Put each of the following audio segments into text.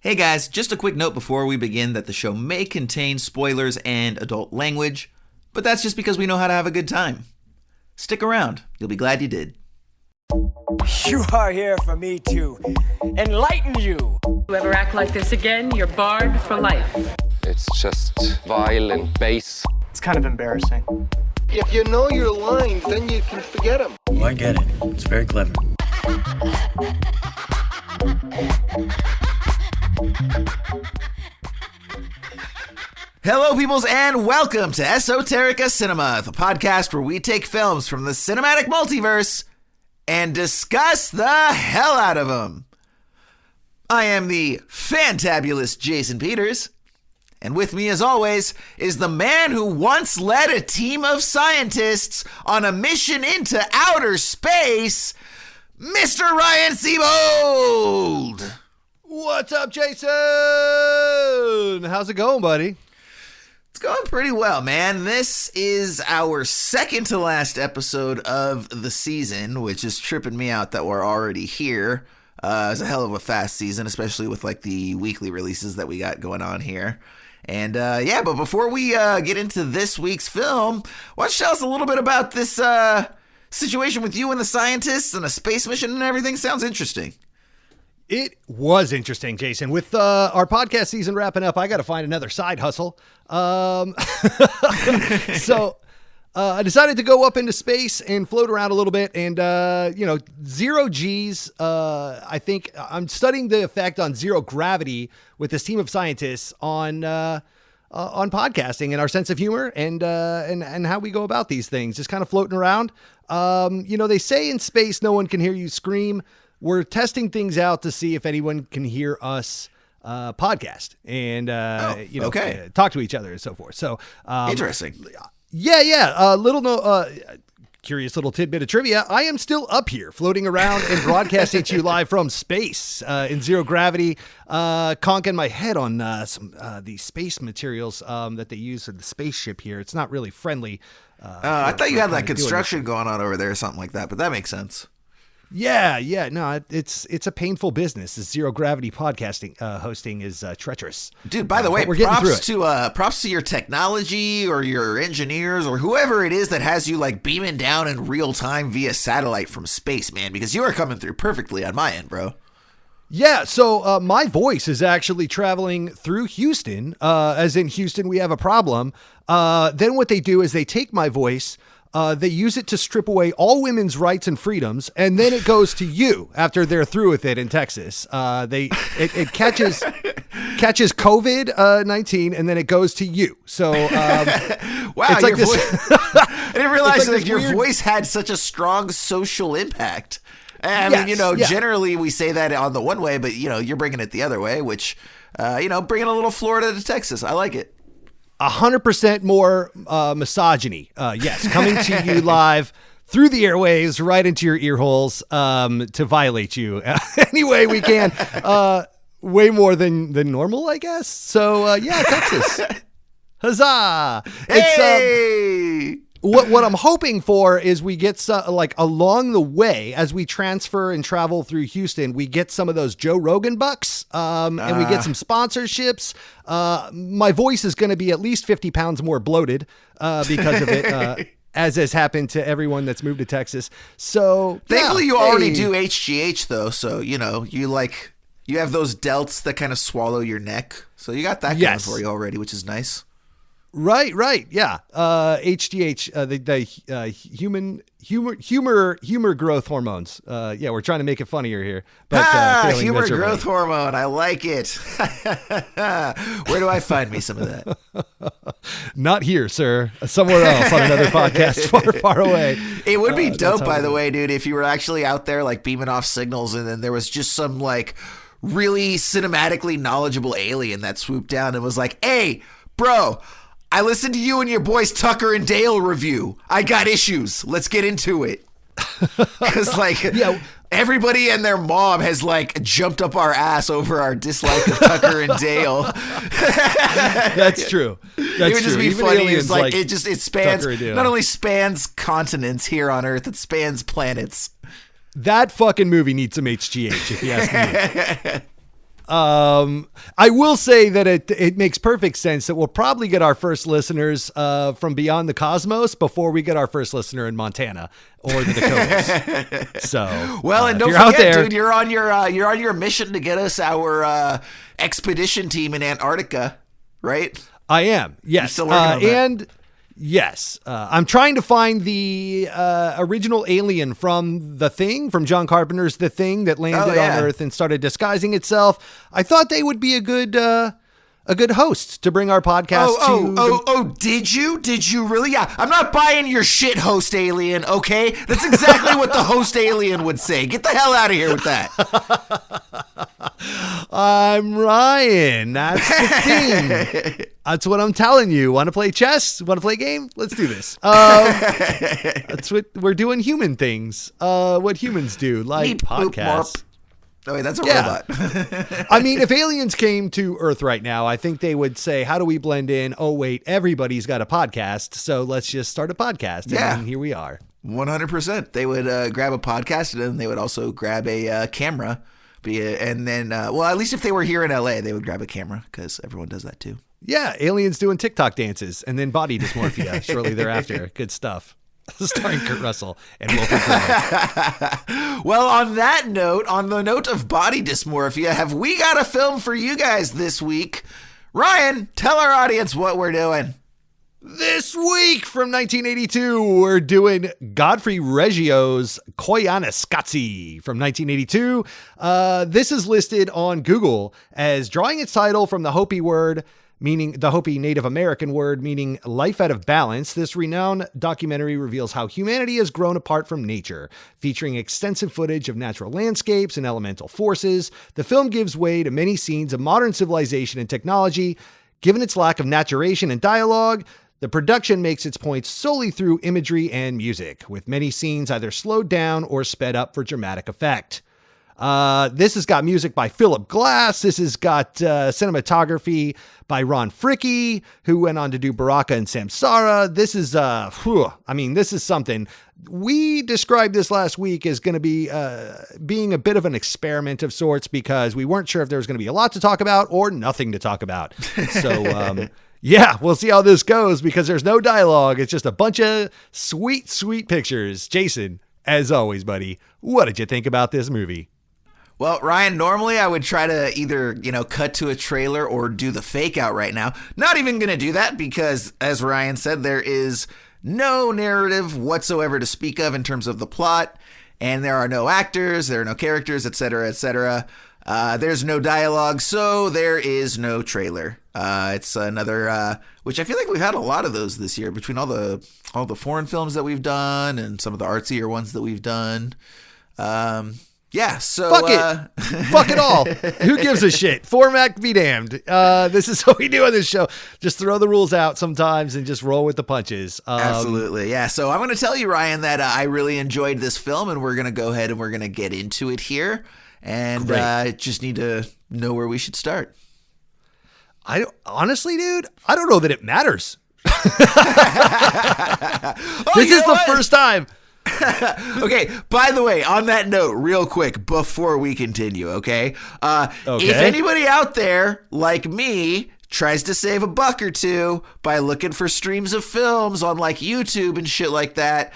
Hey guys, just a quick note before we begin that the show may contain spoilers and adult language, but that's just because we know how to have a good time. Stick around, you'll be glad you did. You are here for me to enlighten you. You ever act like this again, you're barred for life. It's just vile and base. It's kind of embarrassing. If you know your lines, then you can forget them. Oh, I get it. It's very clever. Hello peoples and welcome to Esoterica Cinema, the podcast where we take films from the cinematic multiverse and discuss the hell out of them. I am the fantabulous Jason Peters, and with me as always is the man who once led a team of scientists on a mission into outer space, Mr. Ryan Seabold. What's up, Jason? How's it going, buddy? It's going pretty well, man. This is our second to last episode of the season, which is tripping me out that we're already here. It's a hell of a fast season, especially with like the weekly releases that we got going on here. And but before we get into this week's film, why don't you tell us a little bit about this situation with you and the scientists and a space mission and everything? Sounds interesting. It was interesting, Jason. With our podcast season wrapping up, I got to find another side hustle. So I decided to go up into space and float around a little bit. And, zero G's. I think I'm studying the effect on zero gravity with this team of scientists on podcasting and our sense of humor and how we go about these things, just kind of floating around. They say in space, no one can hear you scream. We're testing things out to see if anyone can hear us podcast and, talk to each other and so forth. So interesting. Curious little tidbit of trivia. I am still up here floating around and broadcasting to you live from space in zero gravity, conking my head on some the space materials that they use in the spaceship here. It's not really friendly. I thought you had like construction going on over there or something like that, but that makes sense. Yeah. No, it's a painful business. This zero gravity podcasting hosting is treacherous. Dude, by the way, props to your technology or your engineers or whoever it is that has you like beaming down in real time via satellite from space, man, because you are coming through perfectly on my end, bro. Yeah, so my voice is actually traveling through Houston, as in Houston, we have a problem. Then what they do is they take my voice. They use it to strip away all women's rights and freedoms, and then it goes to you after they're through with it in Texas. It catches COVID-19, and then it goes to you. So wow, it's like I didn't realize like your voice had such a strong social impact. I mean, generally we say that on the one way, but you're bringing it the other way, which bringing a little Florida to Texas. I like it. 100% more misogyny. Yes, coming to you live through the airwaves, right into your ear holes to violate you any way we can. Way more than normal, I guess. So, Texas. Huzzah! Hey! What I'm hoping for is we get along the way as we transfer and travel through Houston, we get some of those Joe Rogan bucks and we get some sponsorships. My voice is going to be at least 50 pounds more bloated because of it, as has happened to everyone that's moved to Texas. So thankfully you already do HGH though. So, you have those delts that kind of swallow your neck. So you got that going for you already, which is nice. Right. Yeah. HGH, the human humor growth hormones. We're trying to make it funnier here. But humor growth hormone. I like it. Where do I find me some of that? Not here, sir. Somewhere else on another podcast far away. It would be dope, by the way, dude, if you were actually out there like beaming off signals and then there was just some like really cinematically knowledgeable alien that swooped down and was like, hey, bro, I listened to you and your boys Tucker and Dale review. I got issues. Let's get into it. Because everybody and their mom has like jumped up our ass over our dislike of Tucker and Dale. That's true. It would just be funny. It's like it spans, not only spans continents here on Earth, it spans planets. That fucking movie needs some HGH, if you ask me. I will say that it makes perfect sense that we'll probably get our first listeners from beyond the cosmos before we get our first listener in Montana or the Dakotas. So, well, and don't forget, dude, you're on your mission to get us our expedition team in Antarctica, right? I am. Yes. You're still working on that. And yes, I'm trying to find the original alien from The Thing, from John Carpenter's The Thing, that landed on Earth and started disguising itself. I thought they would be a good host to bring our podcast to. Did you really? Yeah, I'm not buying your shit, host alien, okay? That's exactly what the host alien would say. Get the hell out of here with that. I'm Ryan. That's the thing. That's what I'm telling you. Want to play chess? Want to play a game? Let's do this. That's what we're doing. Human things. What humans do, like podcasts. Oh, wait, that's a robot. I mean, if aliens came to Earth right now, I think they would say, how do we blend in? Oh, wait, everybody's got a podcast, so let's just start a podcast. Yeah. And here we are. 100%. They would grab a podcast, and then they would also grab a camera. And then, at least if they were here in LA, they would grab a camera, because everyone does that too. Yeah, aliens doing TikTok dances, and then body dysmorphia shortly thereafter. Good stuff. Starring Kurt Russell and Wilford Brimley. Well, on that note, on the note of body dysmorphia, have we got a film for you guys this week? Ryan, tell our audience what we're doing. This week from 1982, we're doing Godfrey Reggio's Koyaanasqatsi from 1982. This is listed on Google as drawing its title from the Hopi word, meaning the Hopi Native American word, meaning life out of balance. This renowned documentary reveals how humanity has grown apart from nature, featuring extensive footage of natural landscapes and elemental forces. The film gives way to many scenes of modern civilization and technology. Given its lack of naturation and dialogue, the production makes its points solely through imagery and music, with many scenes either slowed down or sped up for dramatic effect. This has got music by Philip Glass. This has got cinematography by Ron Fricke, who went on to do Baraka and Samsara. This is, this is something. We described this last week as going to be being a bit of an experiment of sorts, because we weren't sure if there was going to be a lot to talk about or nothing to talk about. So, yeah, we'll see how this goes, because there's no dialogue. It's just a bunch of sweet, sweet pictures. Jason, as always, buddy, what did you think about this movie? Well, Ryan, normally I would try to either, cut to a trailer or do the fake out right now. Not even going to do that because, as Ryan said, there is no narrative whatsoever to speak of in terms of the plot, and there are no actors, there are no characters, etc., etc. There's no dialogue, so there is no trailer. It's another, which I feel like we've had a lot of those this year, between all the foreign films that we've done and some of the artsier ones that we've done. Yeah, so fuck it. Fuck it all. Who gives a shit? Format be damned. This is what we do on this show. Just throw the rules out sometimes and just roll with the punches. Absolutely. Yeah. So I'm going to tell you, Ryan, that I really enjoyed this film, and we're going to go ahead and we're going to get into it here. And just need to know where we should start. Honestly, dude, I don't know that it matters. This is the first time. Okay, by the way, on that note, real quick, before we continue, okay? If anybody out there, like me, tries to save a buck or two by looking for streams of films on like YouTube and shit like that,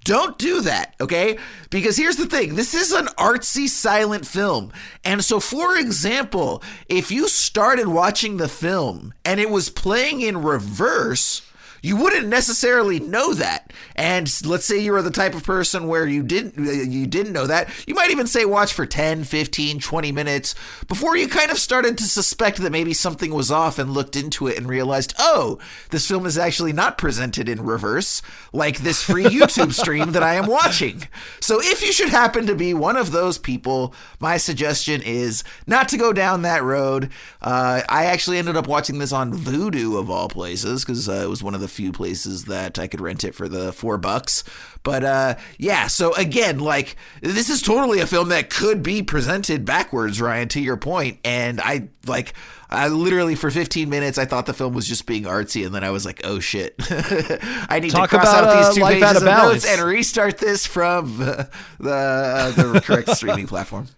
don't do that, okay? Because here's the thing, this is an artsy silent film. And so, for example, if you started watching the film and it was playing in reverse, you wouldn't necessarily know that. And let's say you were the type of person where you didn't know that. You might even say watch for 10, 15, 20 minutes before you kind of started to suspect that maybe something was off and looked into it and realized, oh, this film is actually not presented in reverse like this free YouTube stream that I am watching. So if you should happen to be one of those people, my suggestion is not to go down that road. I actually ended up watching this on Vudu of all places, because it was one of the few places that I could rent it for the $4. But yeah, so again, like, this is totally a film that could be presented backwards, Ryan, to your point. And I literally for 15 minutes I thought the film was just being artsy, and then I was like, oh shit, I need to cross out these 2 pages of notes and restart this from the correct streaming platform.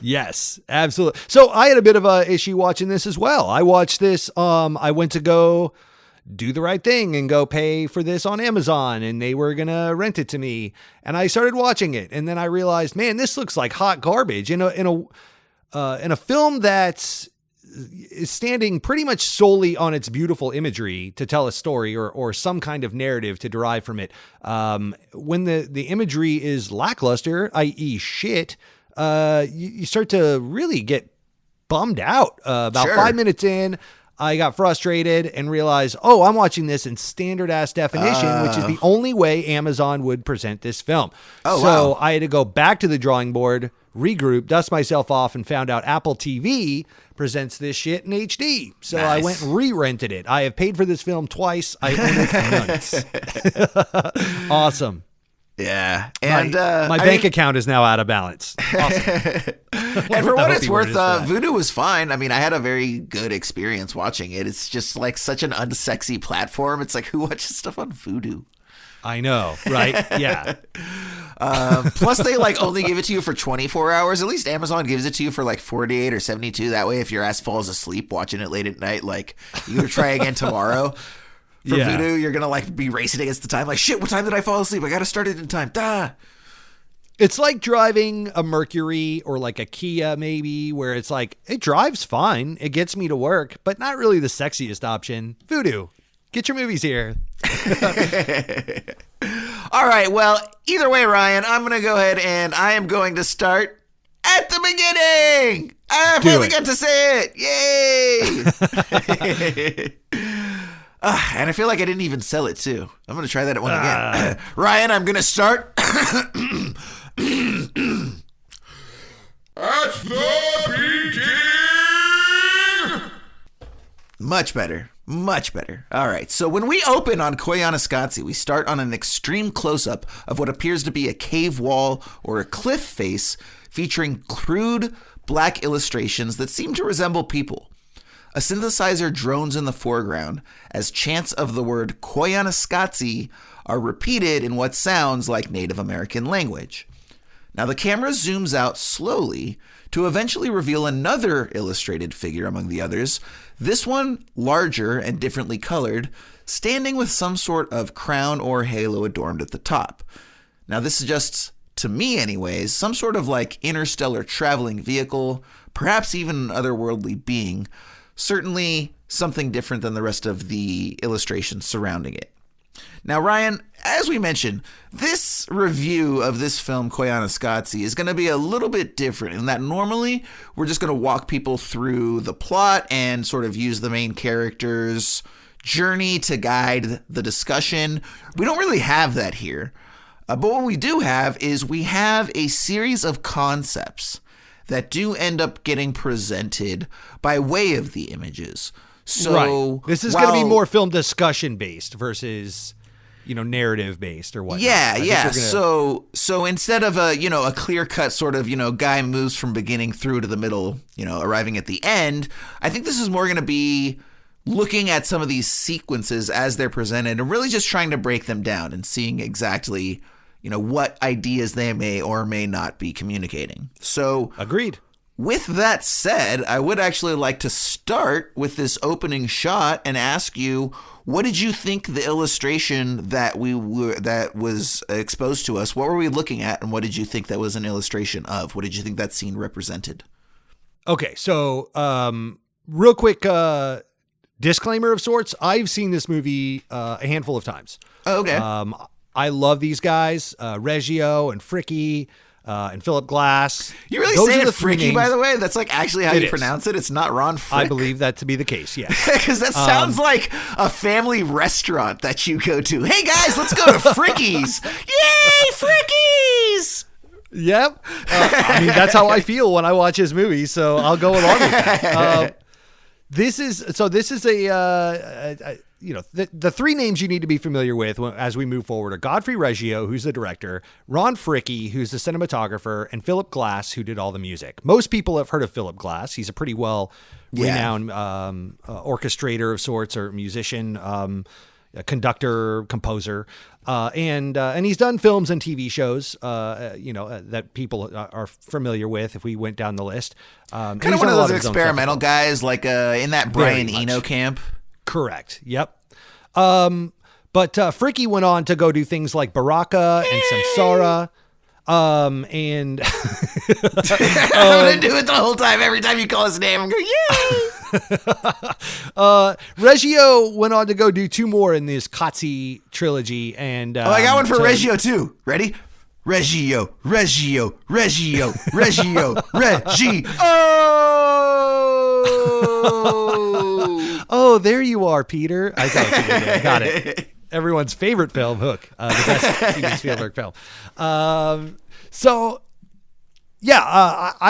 Yes, absolutely. So I had a bit of a issue watching this as well. I watched this. I went to go do the right thing and go pay for this on Amazon, and they were going to rent it to me. And I started watching it, and then I realized, man, this looks like hot garbage in a film that's is standing pretty much solely on its beautiful imagery to tell a story or some kind of narrative to derive from it. When the imagery is lackluster, i.e. shit, you start to really get bummed out. About 5 minutes in, I got frustrated and realized, I'm watching this in standard ass definition, which is the only way Amazon would present this film. So I had to go back to the drawing board, regroup, dust myself off, and found out Apple TV presents this shit in HD. So I went and re-rented it. I have paid for this film twice. I own it once. Awesome. Yeah. And my bank account is now out of balance. Awesome. And for what it's worth, Vudu was fine. I mean, I had a very good experience watching it. It's just like such an unsexy platform. It's like, who watches stuff on Vudu? I know, right? Yeah. Plus, they like only give it to you for 24 hours. At least Amazon gives it to you for like 48 or 72. That way, if your ass falls asleep watching it late at night, like you can try again tomorrow. For Vudu, you're gonna like be racing against the time. Like, shit, what time did I fall asleep? I gotta start it in time. It's like driving a Mercury or like a Kia, maybe, where it's like it drives fine, it gets me to work, but not really the sexiest option. Vudu, get your movies here. All right, well, either way, Ryan, I'm going to go ahead and I am going to start at the beginning. I finally got to say it. Yay. And I feel like I didn't even sell it, too. I'm going to try that one again. Ryan, I'm going to start at the beginning. Much better. Much better. All right. So when we open on Koyaanasqatsi, we start on an extreme close-up of what appears to be a cave wall or a cliff face featuring crude black illustrations that seem to resemble people. A synthesizer drones in the foreground as chants of the word Koyaanasqatsi are repeated in what sounds like Native American language. Now the camera zooms out slowly to eventually reveal another illustrated figure among the others, this one larger and differently colored, standing with some sort of crown or halo adorned at the top. Now this suggests, to me anyways, some sort of like interstellar traveling vehicle, perhaps even an otherworldly being, certainly something different than the rest of the illustrations surrounding it. Now, Ryan, as we mentioned, this review of this film, Koyaanasqatsi, is going to be a little bit different in that normally we're just going to walk people through the plot and sort of use the main character's journey to guide the discussion. We don't really have that here. But what we do have is we have a series of concepts that do end up getting presented by way of the images. So right. This is going to be more film discussion based versus, narrative based or whatnot. Yeah. So instead of a clear cut sort of, guy moves from beginning through to the middle, arriving at the end, I think this is more going to be looking at some of these sequences as they're presented and really just trying to break them down and seeing exactly, what ideas they may or may not be communicating. So agreed. With that said, I would actually like to start with this opening shot and ask you, what did you think the illustration that was exposed to us? What were we looking at, and what did you think that was an illustration of? What did you think that scene represented? Okay, so real quick disclaimer of sorts. I've seen this movie a handful of times. Oh, okay. I love these guys, Reggio and Fricky. And Philip Glass. You really say it Fricky, by the way? That's like actually how you pronounce it? It's not Ron Frick? I believe that to be the case, yes. Because that sounds like a family restaurant that you go to. Hey, guys, let's go to Fricky's. Yay, Fricky's! Yep. That's how I feel when I watch his movies, so I'll go along with that. This is the three names you need to be familiar with as we move forward are Godfrey Reggio, who's the director, Ron Fricky, who's the cinematographer, and Philip Glass, who did all the music. Most people have heard of Philip Glass. He's a pretty well renowned orchestrator of sorts or musician. a conductor, composer, and he's done films and TV shows, that people are familiar with. If we went down the list, kind of one of those experimental guys, like in that Brian Eno camp. Correct. Yep. But Fricky went on to go do things like Baraka and Samsara. And I'm gonna do it the whole time. Every time you call his name, I'm going, yay! Reggio went on to go do 2 more in this Qatsi trilogy. And I got one for Reggio too. Ready? Reggio. Oh, there you are, Peter. I got it. Everyone's favorite film, Hook, the best Steven Spielberg film. I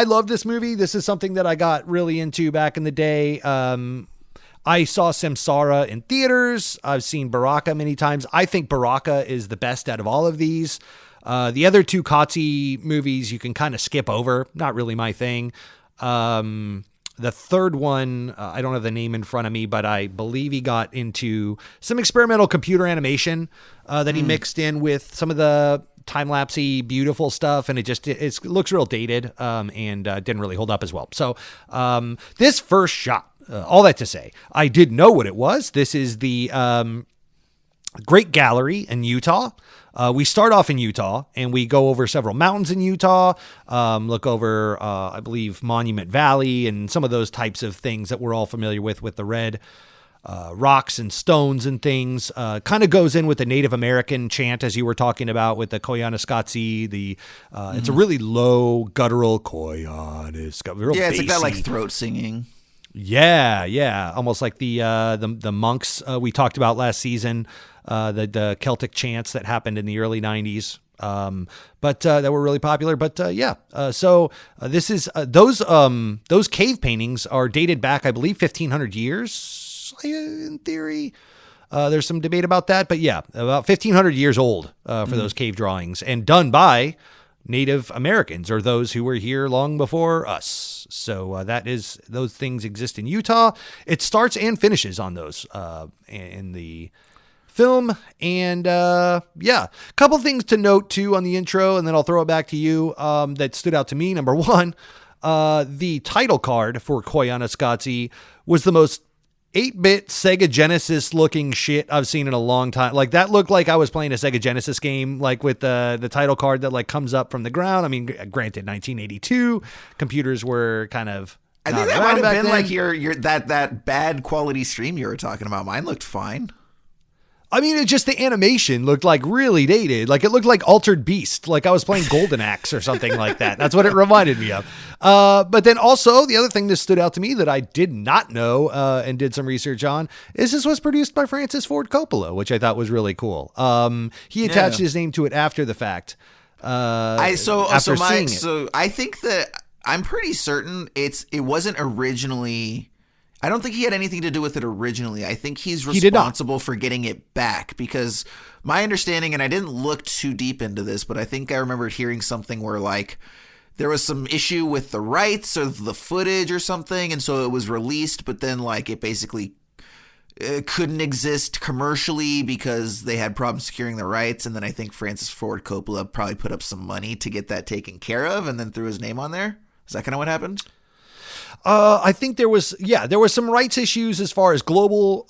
love this movie. This is something that I got really into back in the day. I saw Samsara in theaters. I've seen Baraka many times. I think Baraka is the best out of all of these. The other 2 Qatsi movies you can kind of skip over. Not really my thing. The third one, I don't have the name in front of me, but I believe he got into some experimental computer animation that he mixed in with some of the time-lapsey, beautiful stuff, and it looks real dated and didn't really hold up as well. So this first shot, all that to say, I did know what it was. This is the Great Gallery in Utah. We start off in Utah and we go over several mountains in Utah, look over, I believe, Monument Valley and some of those types of things that we're all familiar with the red rocks and stones and things. Kind of goes in with the Native American chant, as you were talking about, with the Koyaanasqatsi. It's a really low, guttural Koyaanasqatsi. Yeah, it's like that, like throat singing. Yeah, almost like the monks we talked about last season, the Celtic chants that happened in the early 90s, but that were really popular. But so this is those cave paintings are dated back, I believe, 1,500 years in theory. There's some debate about that, but yeah, about 1,500 years old for those cave drawings, and done by Native Americans, or those who were here long before us. So those things exist in Utah. It starts and finishes on those in the film. And a couple things to note too on the intro, and then I'll throw it back to you, that stood out to me. Number one, the title card for Koyaanasqatsi was the most 8-bit Sega Genesis looking shit I've seen in a long time. Like, that looked like I was playing a Sega Genesis game, like with the title card that like comes up from the ground. I mean, granted, 1982 computers were kind of, I think that might have been then. Like your that bad quality stream you were talking about. Mine looked fine. I mean, it just, the animation looked like really dated. Like, it looked like Altered Beast. Like I was playing Golden Axe or something like that. That's what it reminded me of. But then also, the other thing that stood out to me that I did not know and did some research on is this was produced by Francis Ford Coppola, which I thought was really cool. He attached his name to it after the fact. I think that I'm pretty certain it wasn't originally. I don't think he had anything to do with it originally. I think he's responsible for getting it back, because my understanding, and I didn't look too deep into this, but I think I remember hearing something where like there was some issue with the rights or the footage or something, and so it was released, but then like it basically couldn't exist commercially because they had problems securing the rights, and then I think Francis Ford Coppola probably put up some money to get that taken care of and then threw his name on there. Is that kind of what happened? I think there was some rights issues as far as global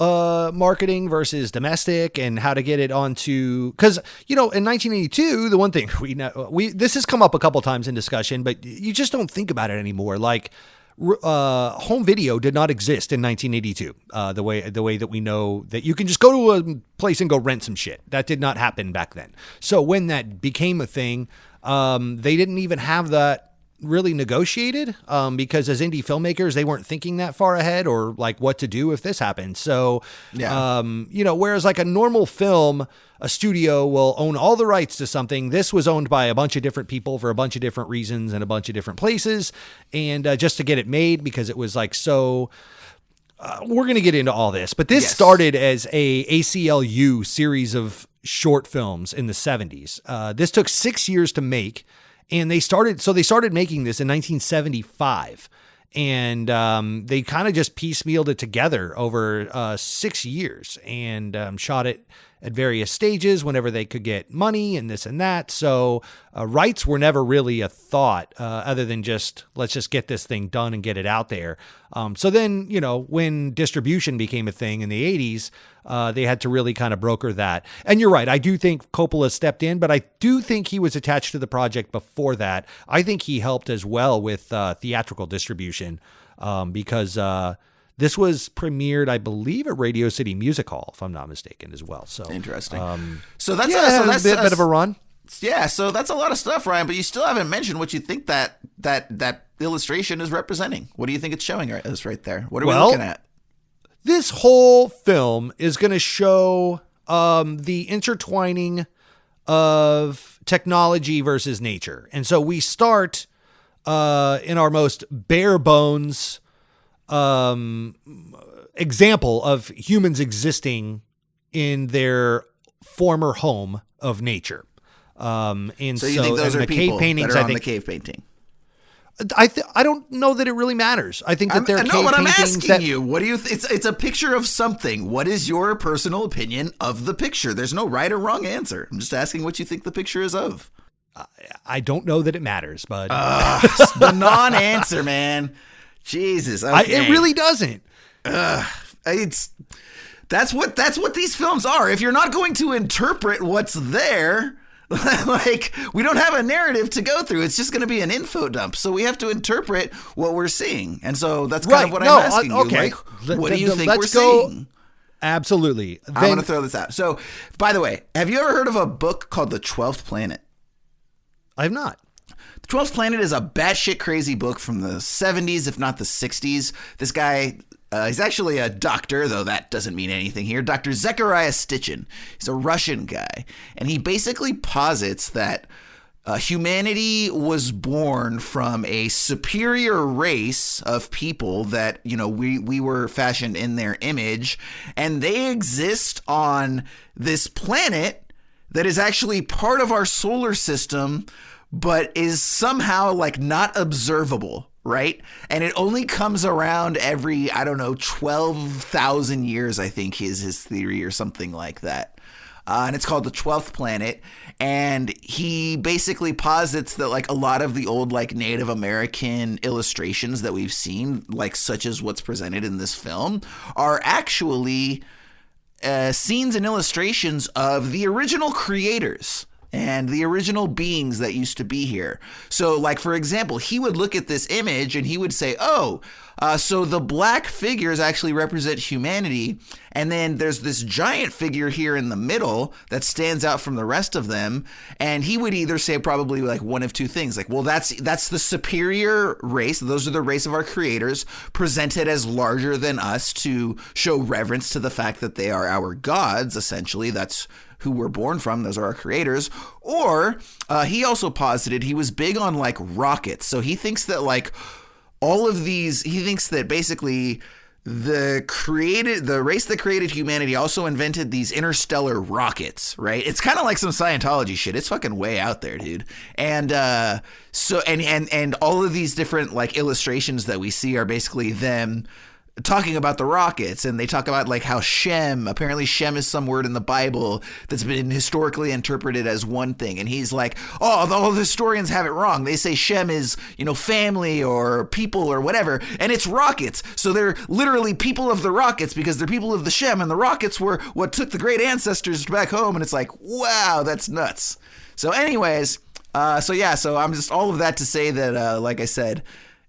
marketing versus domestic, and how to get it onto, because, in 1982, the one thing this has come up a couple times in discussion, but you just don't think about it anymore. Like, home video did not exist in 1982. The way that we know that you can just go to a place and go rent some shit. That did not happen back then. So when that became a thing, they didn't even have that really negotiated, because as indie filmmakers, they weren't thinking that far ahead, or like what to do if this happened. So, whereas like a normal film, a studio will own all the rights to something. This was owned by a bunch of different people for a bunch of different reasons and a bunch of different places. And just to get it made, because it was like, so we're going to get into all this, but this started as a ACLU series of short films in the 70s. This took 6 years to make. And they started making this in 1975. And they kind of just piecemealed it together over 6 years and shot it at various stages whenever they could get money and this and that. So rights were never really a thought other than just, let's just get this thing done and get it out there. So then, when distribution became a thing in the 80s, they had to really kind of broker that. And you're right. I do think Coppola stepped in, but I do think he was attached to the project before that. I think he helped as well with theatrical distribution because this was premiered, I believe, at Radio City Music Hall, if I'm not mistaken, as well. So interesting. So that's a bit of a run. Yeah, so that's a lot of stuff, Ryan. But you still haven't mentioned what you think that illustration is representing. What do you think it's showing us right there? What are we looking at? This whole film is going to show the intertwining of technology versus nature, and so we start in our most bare bones example of humans existing in their former home of nature. And so you think those are the people cave paintings, that are on the cave painting? I don't know that it really matters. I think that they're cave paintings. I'm asking you. What do you? It's a picture of something. What is your personal opinion of the picture? There's no right or wrong answer. I'm just asking what you think the picture is of. I don't know that it matters, bud. The non-answer, man. Jesus, okay. It really doesn't. That's what these films are. If you're not going to interpret what's there, like, we don't have a narrative to go through. It's just going to be an info dump. So we have to interpret what we're seeing. And so that's kind of what I'm asking you. Okay. Like, what do you think we're seeing? Absolutely. I'm going to throw this out. So, by the way, have you ever heard of a book called The 12th Planet? I have not. The 12th Planet is a batshit crazy book from the 70s, if not the 60s. This guy, he's actually a doctor, though that doesn't mean anything here. Dr. Zechariah Sitchin. He's a Russian guy. And he basically posits that humanity was born from a superior race of people that, we were fashioned in their image. And they exist on this planet that is actually part of our solar system, but is somehow like not observable, right? And it only comes around every, 12,000 years, I think is his theory or something like that. And it's called The 12th Planet. And he basically posits that like a lot of the old like Native American illustrations that we've seen, like such as what's presented in this film, are actually scenes and illustrations of the original creators and the original beings that used to be here. So, like, for example, he would look at this image and he would say, so the black figures actually represent humanity. And then there's this giant figure here in the middle that stands out from the rest of them. And he would either say probably like one of two things. Like, well, that's the superior race. Those are the race of our creators presented as larger than us to show reverence to the fact that they are our gods, essentially. That's who we're born from. Those are our creators. Or he also posited he was big on like rockets. So he thinks that like all of these, he thinks that basically the race that created humanity also invented these interstellar rockets, right? It's kind of like some Scientology shit. It's fucking way out there, dude. And so all of these different like illustrations that we see are basically them talking about the rockets, and they talk about like how apparently Shem is some word in the Bible that's been historically interpreted as one thing. And he's like, all the historians have it wrong. They say Shem is, family or people or whatever, and it's rockets. So they're literally people of the rockets because they're people of the Shem, and the rockets were what took the great ancestors back home. And it's like, wow, that's nuts. So anyways, so I'm just all of that to say that, like I said,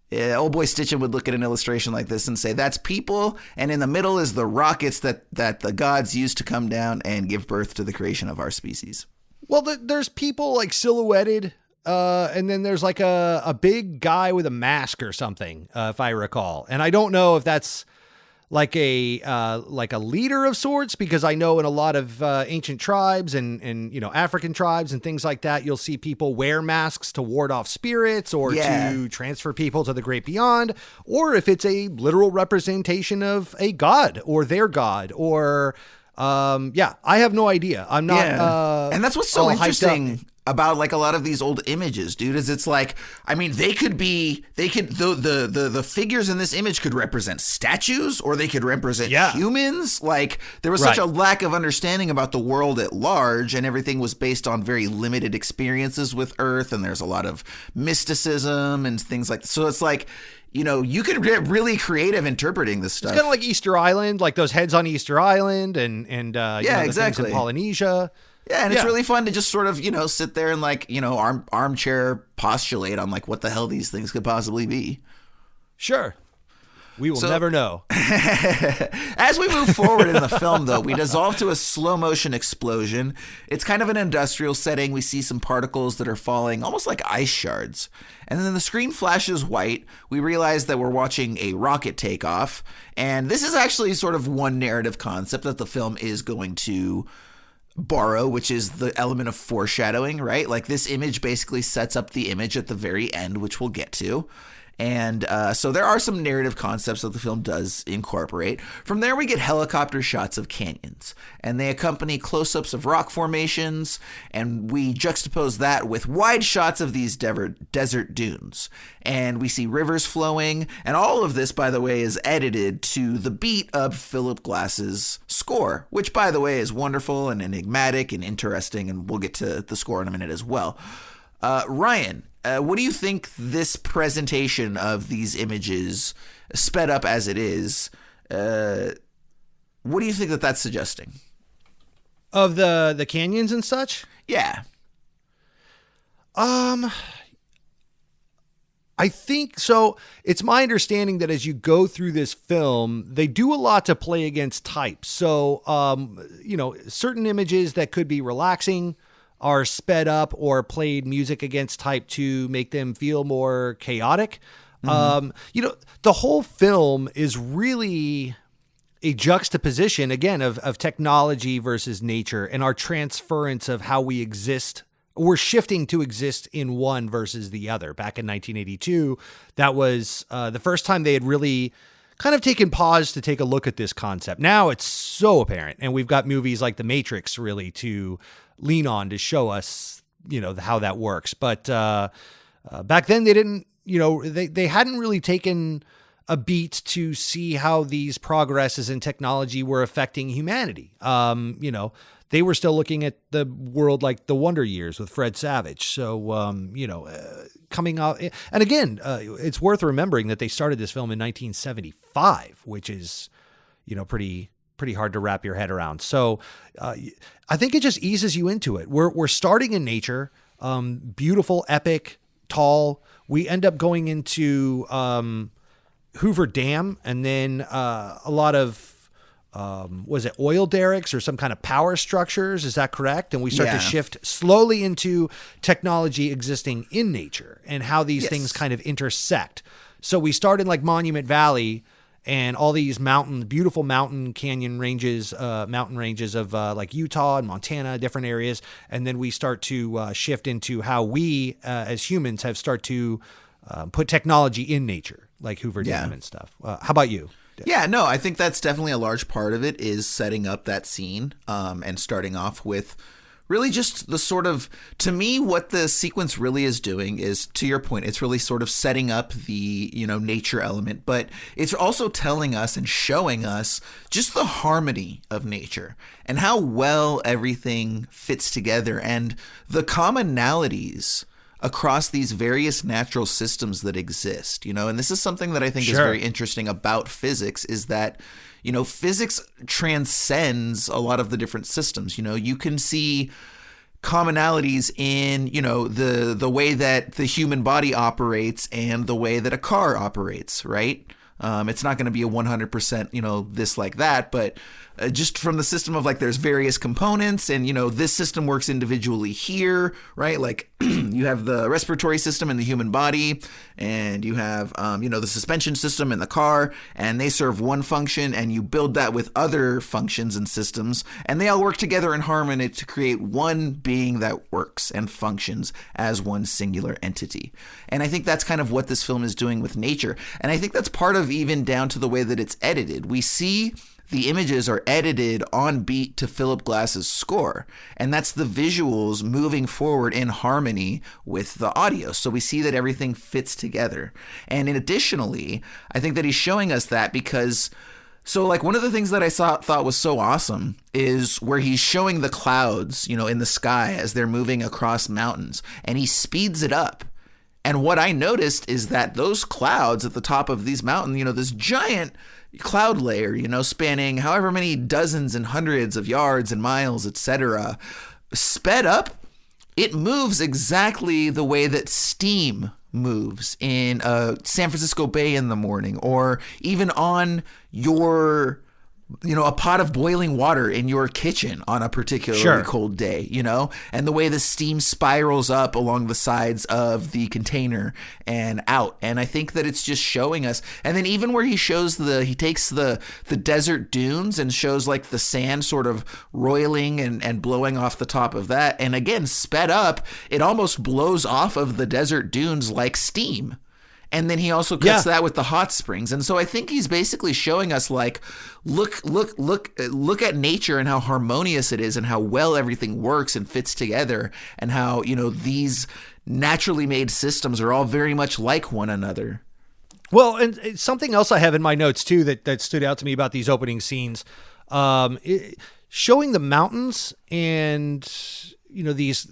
old boy Stitchin would look at an illustration like this and say, that's people, and in the middle is the rockets that the gods used to come down and give birth to the creation of our species. Well, there's people like silhouetted, and then there's like a big guy with a mask or something, if I recall. And I don't know if that's like a leader of sorts, because I know in a lot of ancient tribes and African tribes and things like that, you'll see people wear masks to ward off spirits or to transfer people to the great beyond, or if it's a literal representation of a god or their god, or I have no idea. I'm not. And that's what's so interesting about like a lot of these old images, dude, is it's like, I mean, the figures in this image could represent statues or they could represent humans. Like there was such a lack of understanding about the world at large, and everything was based on very limited experiences with Earth. And there's a lot of mysticism and things like that. So it's like, you know, you could get really creative interpreting this stuff. It's kind of like Easter Island, like those heads on Easter Island and you know, the exactly. things in Polynesia. Yeah, and it's really fun to just sort of, you know, sit there and like, you know, armchair postulate on like what the hell these things could possibly be. Sure. We will never know. As we move forward in the film, though, we dissolve to a slow motion explosion. It's kind of an industrial setting. We see some particles that are falling almost like ice shards. And then the screen flashes white. We realize that we're watching a rocket take off. And this is actually sort of one narrative concept that the film is going to borrow, which is the element of foreshadowing, right? Like this image basically sets up the image at the very end, which we'll get to. And so there are some narrative concepts that the film does incorporate. From there, we get helicopter shots of canyons, and they accompany close-ups of rock formations, and we juxtapose that with wide shots of these desert dunes. And we see rivers flowing, and all of this, by the way, is edited to the beat of Philip Glass's score, which, by the way, is wonderful and enigmatic and interesting, and we'll get to the score in a minute as well. Ryan, what do you think this presentation of these images, sped up as it is, what do you think that that's suggesting? Of the canyons and such? Yeah. I think so. It's my understanding that as you go through this film, they do a lot to play against type. So, you know, certain images that could be relaxing are sped up or played music against type to make them feel more chaotic. You know, the whole film is really a juxtaposition, again, of technology versus nature and our transference of how we exist. We're shifting to exist in one versus the other. Back in 1982, that was the first time they had really kind of taken pause to take a look at this concept. Now it's so apparent, and we've got movies like The Matrix really to lean on to show us, you know, how that works. But back then they didn't, you know, they hadn't really taken a beat to see how these progresses in technology were affecting humanity. You know, they were still looking at the world like the Wonder Years with Fred Savage. So, you know, coming out, and again, it's worth remembering that they started this film in 1975, which is, you know, pretty hard to wrap your head around. So I think it just eases you into it. We're starting in nature, beautiful, epic, tall. We end up going into Hoover Dam, and then a lot of, was it oil derricks or some kind of power structures? Is that correct? And we start to shift slowly into technology existing in nature and how these things kind of intersect. So we start in like Monument Valley, and all these beautiful mountain canyon ranges, of like Utah and Montana, different areas. And then we start to shift into how we as humans have started to put technology in nature, like Hoover Dam and stuff. How about you? Yeah, no, I think that's definitely a large part of it is setting up that scene and starting off with really just the sort of, to me, what the sequence really is doing is, to your point, it's really sort of setting up the, you know, nature element, but it's also telling us and showing us just the harmony of nature and how well everything fits together and the commonalities across these various natural systems that exist, you know, and this is something that I think is very interesting about physics is that, you know, physics transcends a lot of the different systems. You know, you can see commonalities in, you know, the way that the human body operates and the way that a car operates, right? It's not going to be a 100%, you know, this like that, but just from the system of like there's various components and, you know, this system works individually here, right? Like you have the respiratory system in the human body and you have, you know, the suspension system in the car, and they serve one function, and you build that with other functions and systems, and they all work together in harmony to create one being that works and functions as one singular entity. And I think that's kind of what this film is doing with nature. And I think that's part of even down to the way that it's edited. We see the images are edited on beat to Philip Glass's score. And that's the visuals moving forward in harmony with the audio. So we see that everything fits together. And additionally, I think that he's showing us that because, so like one of the things that I thought was so awesome is where he's showing the clouds, in the sky as they're moving across mountains, and he speeds it up. And what I noticed is that those clouds at the top of these mountains, this giant cloud layer, spanning however many dozens and hundreds of yards and miles, etc., sped up, it moves exactly the way that steam moves in San Francisco Bay in the morning, or even on your a pot of boiling water in your kitchen on a particularly cold day, and the way the steam spirals up along the sides of the container and out. And I think that it's just showing us. And then even where he takes the desert dunes and shows like the sand sort of roiling and blowing off the top of that. And again, sped up, it almost blows off of the desert dunes like steam. And then he also cuts that with the hot springs. And so I think he's basically showing us like, look at nature and how harmonious it is and how well everything works and fits together, and how, these naturally made systems are all very much like one another. Well, and something else I have in my notes too that stood out to me about these opening scenes, showing the mountains and, these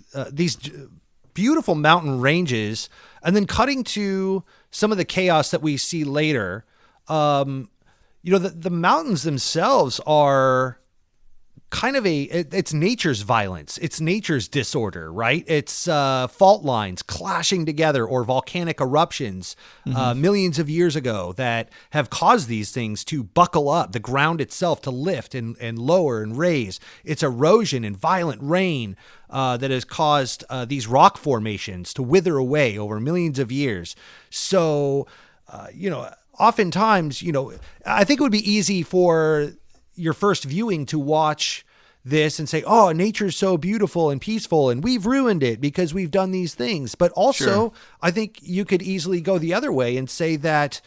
beautiful mountain ranges, and then cutting to some of the chaos that we see later. The mountains themselves are kind of it's nature's violence. It's nature's disorder, right? It's fault lines clashing together, or volcanic eruptions millions of years ago that have caused these things to buckle up, the ground itself to lift and lower and raise. It's erosion and violent rain that has caused these rock formations to wither away over millions of years. So, oftentimes, I think it would be easy for your first viewing to watch this and say, oh, nature's so beautiful and peaceful, and we've ruined it because we've done these things. But also, I think you could easily go the other way and say that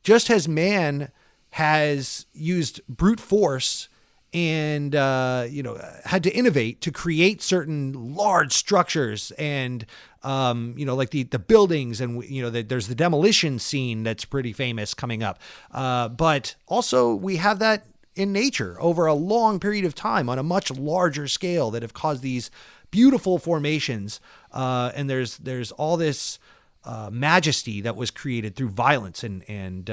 just as man has used brute force and, had to innovate to create certain large structures and, like the buildings, and, there's the demolition scene that's pretty famous coming up. But also we have that in nature over a long period of time on a much larger scale that have caused these beautiful formations. And there's all this majesty that was created through violence and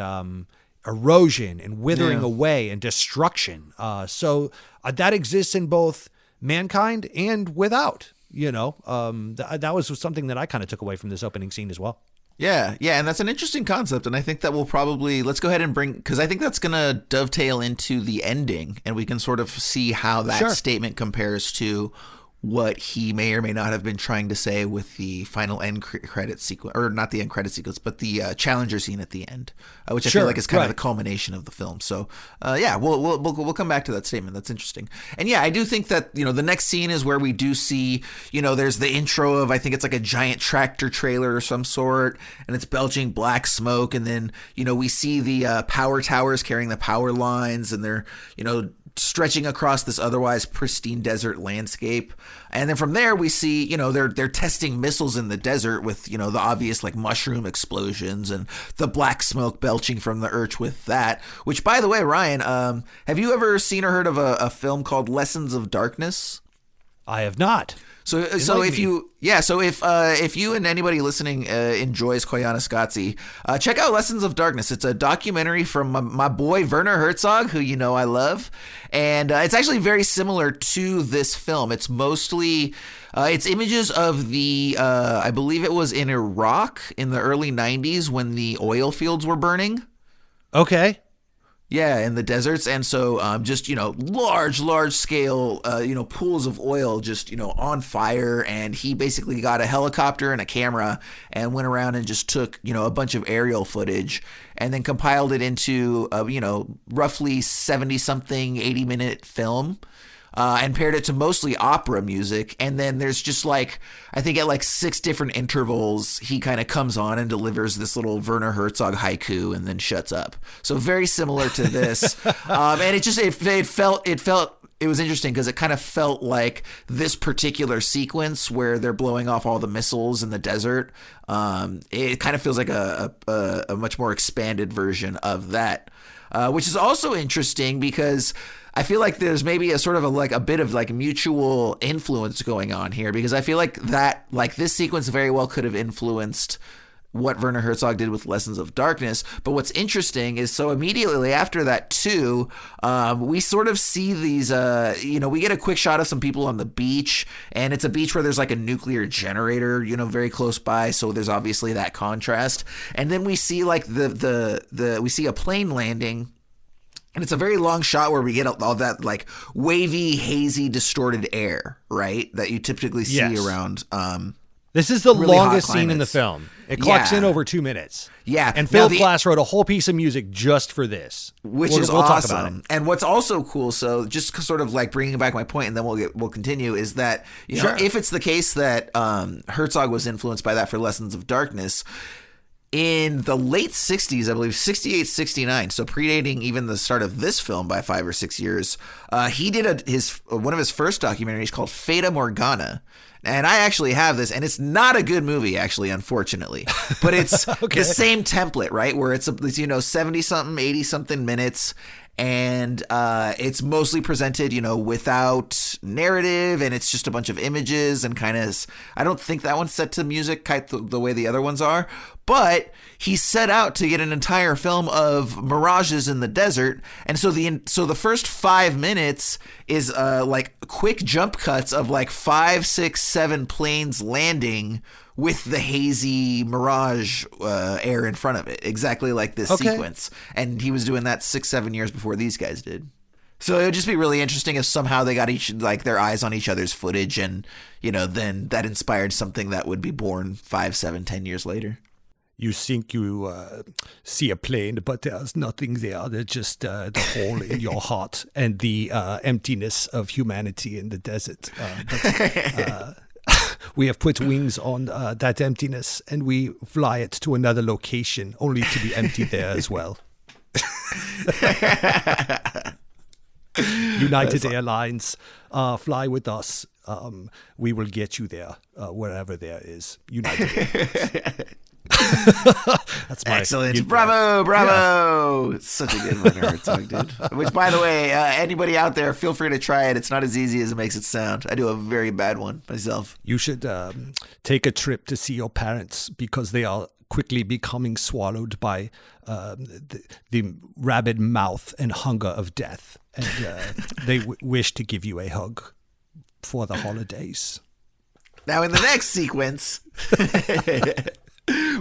erosion and withering away and destruction. So that exists in both mankind and without, that was something that I kind of took away from this opening scene as well. Yeah, and that's an interesting concept, and I think that we'll probably, let's go ahead and because I think that's going to dovetail into the ending, and we can sort of see how that statement compares to what he may or may not have been trying to say with the final end credit sequence, or not the end credit sequence, but the Challenger scene at the end, which I feel like is kind of the culmination of the film. So, we'll come back to that statement. That's interesting. And yeah, I do think that, the next scene is where we do see, there's the intro of, I think it's like a giant tractor trailer or some sort, and it's belching black smoke. And then, we see the power towers carrying the power lines, and they're, stretching across this otherwise pristine desert landscape. And then from there we see, they're testing missiles in the desert with, the obvious like mushroom explosions and the black smoke belching from the Urch with that, which, by the way, Ryan, have you ever seen or heard of a film called Lessons of Darkness? I have not. So if you and anybody listening enjoys Koyaanasqatsi, check out Lessons of Darkness. It's a documentary from my boy Werner Herzog, who I love, and it's actually very similar to this film. It's mostly it's images of the I believe it was in Iraq in the early 90s when the oil fields were burning. Okay. Yeah, in the deserts. And so just, large scale, pools of oil just, on fire. And he basically got a helicopter and a camera and went around and just took, a bunch of aerial footage and then compiled it into, roughly 70-something, 80-minute film. and paired it to mostly opera music. And then there's just like, I think at like 6 different intervals, he kind of comes on and delivers this little Werner Herzog haiku and then shuts up. So very similar to this. And it was interesting because it kind of felt like this particular sequence where they're blowing off all the missiles in the desert. It kind of feels like a much more expanded version of that, which is also interesting because I feel like there's maybe a bit of like mutual influence going on here, because I feel like this sequence very well could have influenced what Werner Herzog did with Lessons of Darkness. But what's interesting is, so immediately after that too, we sort of see these, we get a quick shot of some people on the beach, and it's a beach where there's like a nuclear generator, very close by. So there's obviously that contrast. And then we see like we see a plane landing. And it's a very long shot where we get all that like wavy, hazy, distorted air, right? That you typically see around. This is the really longest scene in the film. It clocks in over 2 minutes. Yeah. And Philip Glass wrote a whole piece of music just for this. Which is awesome. Talk about it. And what's also cool, so just sort of like bringing back my point, and then we'll continue, is that, if it's the case that Herzog was influenced by that for Lessons of Darkness, in the late 60s, I believe 68, 69, so predating even the start of this film by 5 or 6 years, he did one of his first documentaries called Fata Morgana. And I actually have this, and it's not a good movie, actually, unfortunately. But it's the same template, right? Where it's 70-something, 80-something minutes, and it's mostly presented, without narrative, and it's just a bunch of images and kind of. I don't think that one's set to music the way the other ones are, but he set out to get an entire film of mirages in the desert, and so the first 5 minutes is like quick jump cuts of like 5, 6, 7 planes landing with the hazy mirage air in front of it, exactly like this sequence. And he was doing that 6, 7 years before these guys did. So it would just be really interesting if somehow they got their eyes on each other's footage, and then that inspired something that would be born 5, 7, 10 years later. You think you see a plane, but there's nothing there. There's just the hole in your heart and the emptiness of humanity in the desert. We have put wings on that emptiness, and we fly it to another location, only to be empty there as well. United Airlines, fly with us. We will get you there, wherever there is. United Airlines. That's excellent. Bravo. Yeah. Such a good Werner Herzog, dude. Which, by the way, anybody out there, feel free to try it. It's not as easy as it makes it sound. I do a very bad one myself. You should take a trip to see your parents, because they are quickly becoming swallowed by the rabid mouth and hunger of death, and they wish to give you a hug for the holidays. Now, in the next sequence,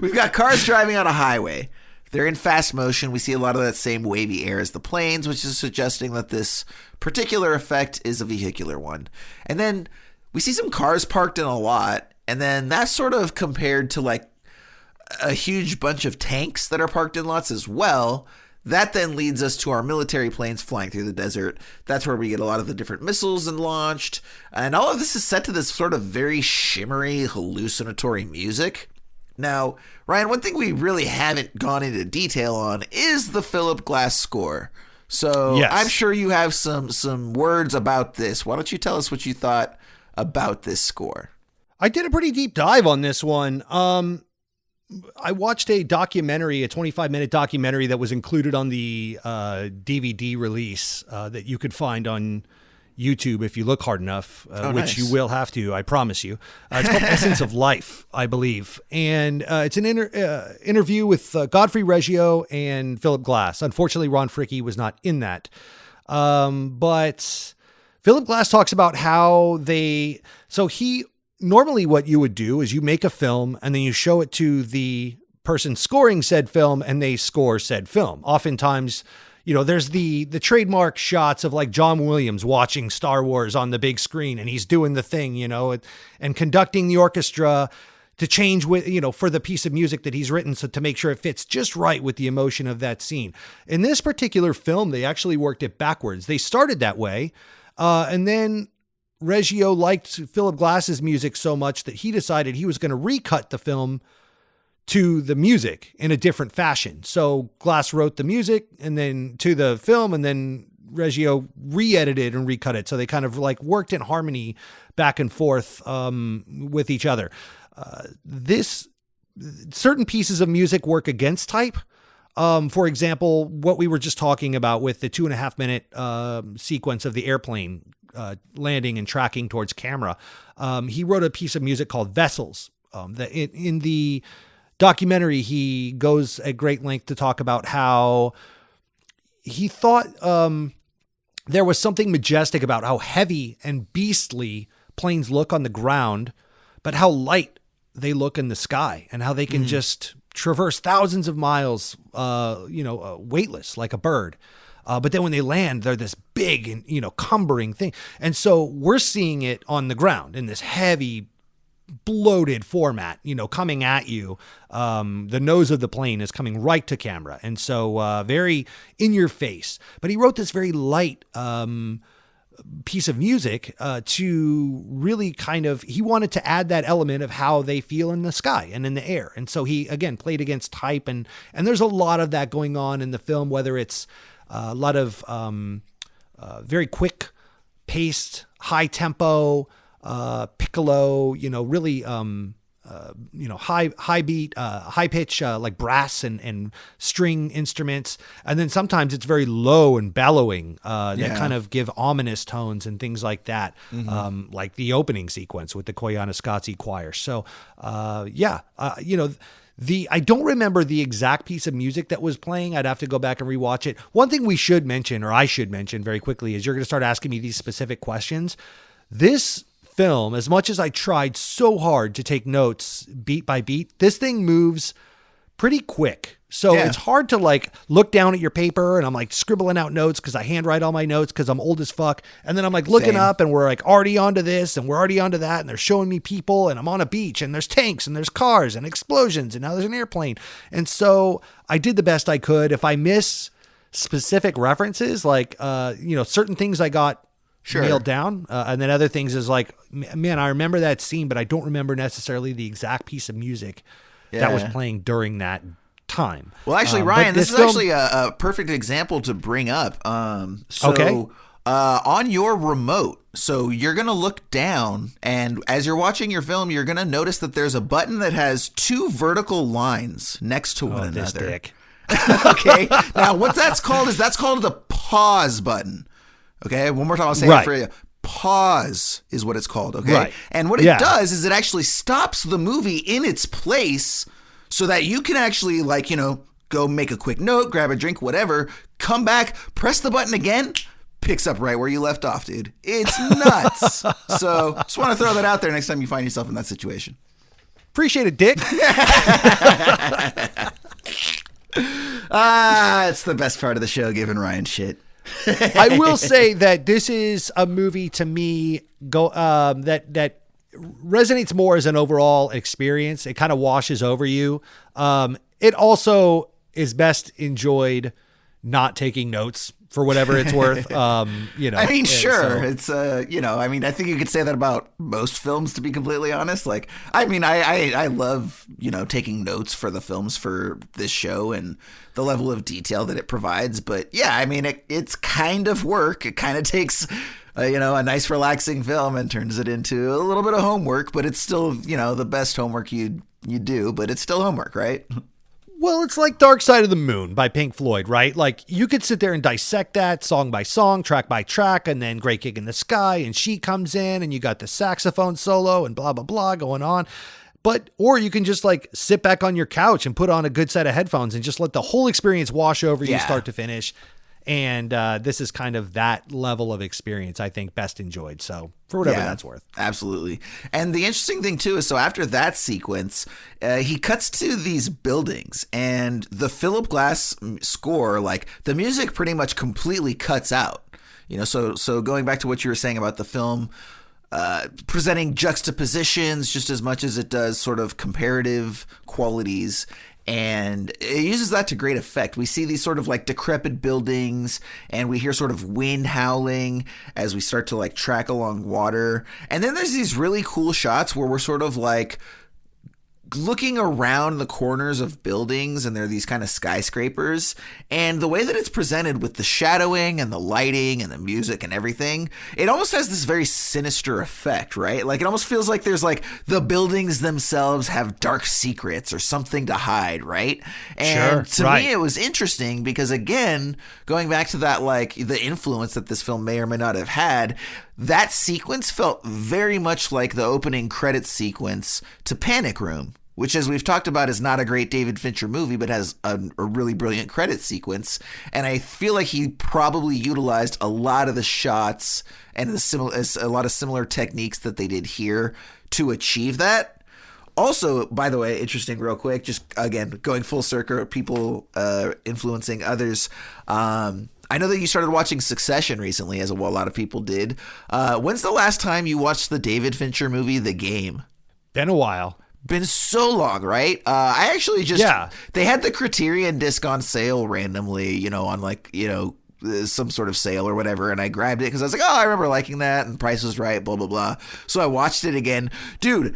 we've got cars driving on a highway. They're in fast motion. We see a lot of that same wavy air as the planes, which is suggesting that this particular effect is a vehicular one. And then we see some cars parked in a lot, and then that's sort of compared to like a huge bunch of tanks that are parked in lots as well. That then leads us to our military planes flying through the desert. That's where we get a lot of the different missiles and launched. And all of this is set to this sort of very shimmery, hallucinatory music. Now, Ryan, one thing we really haven't gone into detail on is the Philip Glass score. So yes. I'm sure you have some words about this. Why don't you tell us what you thought about this score? I did a pretty deep dive on this one. I watched a documentary, a 25-minute documentary that was included on the DVD release that you could find on YouTube if you look hard enough, which nice. You will have to, I promise you. It's called Essence of Life, I believe. And it's an interview with Godfrey Reggio and Philip Glass. Unfortunately, Ron Fricke was not in that. But Philip Glass talks about how normally what you would do is you make a film and then you show it to the person scoring said film and they score said film. Oftentimes, there's the trademark shots of like John Williams watching Star Wars on the big screen and he's doing the thing, and conducting the orchestra to change with, for the piece of music that he's written, so to make sure it fits just right with the emotion of that scene. In this particular film, they actually worked it backwards. They started that way. And then Reggio liked Philip Glass's music so much that he decided he was going to recut the film to the music in a different fashion. So Glass wrote the music and then to the film, and then Reggio re-edited and recut it. So they kind of like worked in harmony back and forth with each other. Certain pieces of music work against type. For example, what we were just talking about with the 2.5 minute sequence of the airplane landing and tracking towards camera. He wrote a piece of music called Vessels. That in the documentary, he goes at great length to talk about how he thought there was something majestic about how heavy and beastly planes look on the ground, but how light they look in the sky and how they can just traverse thousands of miles, weightless like a bird. But then when they land, they're this big and, cumbering thing. And so we're seeing it on the ground in this heavy, bloated format, coming at you. The nose of the plane is coming right to camera. And so very in your face. But he wrote this very light piece of music to really he wanted to add that element of how they feel in the sky and in the air. And so he, again, played against type. And there's a lot of that going on in the film, whether it's a lot of very quick paced, high tempo, piccolo, really, high beat, high pitch, like brass and string instruments. And then sometimes it's very low and bellowing, that kind of give ominous tones and things like that. Like the opening sequence with the Koyaanasqatsi choir. So, I don't remember the exact piece of music that was playing. I'd have to go back and rewatch it. One thing we should mention, or I should mention very quickly, is you're going to start asking me these specific questions. This film, as much as I tried so hard to take notes beat by beat, this thing moves pretty quick. So it's hard to look down at your paper and I'm scribbling out notes because I handwrite all my notes because I'm old as fuck. And then I'm looking up and we're already onto this and we're already onto that. And they're showing me people and I'm on a beach and there's tanks and there's cars and explosions and now there's an airplane. And so I did the best I could. If I miss specific references, certain things I got nailed down. And then other things is man, I remember that scene, but I don't remember necessarily the exact piece of music that was playing during that time. Well, actually, Ryan, this is actually a perfect example to bring up. On your remote, so you're going to look down, and as you're watching your film, you're going to notice that there's a button that has two vertical lines next to one another. This dick. Okay. Now, what that's called is the pause button. Okay. One more time, I'll say it for you. Pause is what it's called. Okay. Right. And what it does is it actually stops the movie in its place so that you can actually go make a quick note, grab a drink, whatever, come back, press the button again, picks up right where you left off, dude. It's nuts. So just want to throw that out there next time you find yourself in that situation. Appreciate it, Dick. It's the best part of the show, giving Ryan shit. I will say that this is a movie to me that resonates more as an overall experience. It kind of washes over you. It also is best enjoyed not taking notes for whatever it's worth. I mean, sure. It's, I think you could say that about most films, to be completely honest. I love, taking notes for the films for this show and the level of detail that it provides. But yeah, I mean, it's kind of work. It kind of takes, a nice relaxing film and turns it into a little bit of homework, but it's still, the best homework you do, but it's still homework, right? Well, it's like Dark Side of the Moon by Pink Floyd, right? You could sit there and dissect that song by song, track by track, and then Great Gig in the Sky, and She comes in, and you got the saxophone solo and blah, blah, blah going on. Or you can just sit back on your couch and put on a good set of headphones and just let the whole experience wash over you start to finish. And this is kind of that level of experience, I think, best enjoyed. So for whatever that's worth. Absolutely. And the interesting thing, too, is so after that sequence, he cuts to these buildings and the Philip Glass score, the music pretty much completely cuts out. So going back to what you were saying about the film, presenting juxtapositions just as much as it does sort of comparative qualities. And it uses that to great effect. We see these sort of like decrepit buildings, and we hear sort of wind howling as we start to like track along water. And then there's these really cool shots where we're sort of like looking around the corners of buildings, and there are these kind of skyscrapers, and the way that it's presented with the shadowing and the lighting and the music and everything, it almost has this very sinister effect, right? Like it almost feels like there's like the buildings themselves have dark secrets or something to hide, right? And to me it was interesting because, again, going back to that, like the influence that this film may or may not have had, that sequence felt very much like the opening credits sequence to Panic Room, which, as we've talked about, is not a great David Fincher movie, but has a really brilliant credit sequence. And I feel like he probably utilized a lot of the shots and a lot of similar techniques that they did here to achieve that. Also, by the way, interesting real quick, just again, going full circle, people influencing others. I know that you started watching Succession recently, as a lot of people did. When's the last time you watched the David Fincher movie, The Game? Been a while. Been so long, right? I actually just, they had the Criterion disc on sale randomly, on like, some sort of sale or whatever, and I grabbed it because I was like, oh, I remember liking that, and the price was right, blah, blah, blah. So I watched it again. Dude,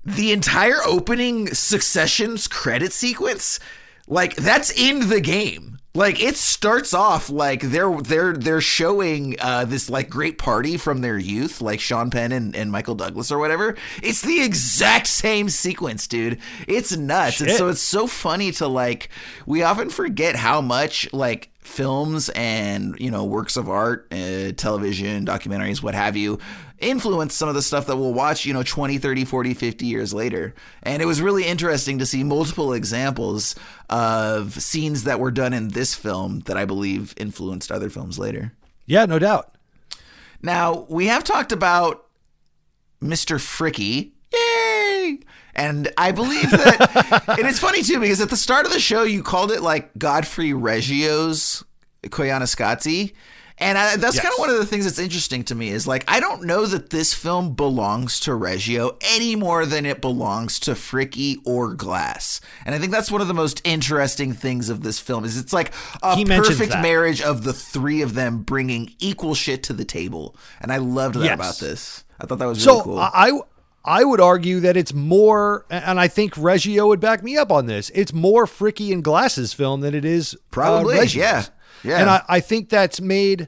the entire opening Succession's credit sequence, like, that's in The Game. Like, it starts off like they're showing this like great party from their youth, like Sean Penn and Michael Douglas or whatever. It's the exact same sequence, dude. It's nuts. Shit. And so it's so funny to like, we often forget how much like films and, works of art, television, documentaries, what have you, influence some of the stuff that we'll watch, 20, 30, 40, 50 years later. And it was really interesting to see multiple examples of scenes that were done in this film that I believe influenced other films later. Yeah, no doubt. Now, we have talked about Mr. Fricky. Yay! And I believe that, and it's funny too, because at the start of the show, you called it like Godfrey Reggio's Koyaanasqatsi. And that's kind of one of the things that's interesting to me is like, I don't know that this film belongs to Reggio any more than it belongs to Fricky or Glass. And I think that's one of the most interesting things of this film is it's like a perfect marriage of the three of them bringing equal shit to the table. And I loved that about this. I thought that was really cool. I would argue that it's more, and I think Reggio would back me up on this, it's more Fricky and Glass's film than it is probably Reggio's. Yeah. And I think that's made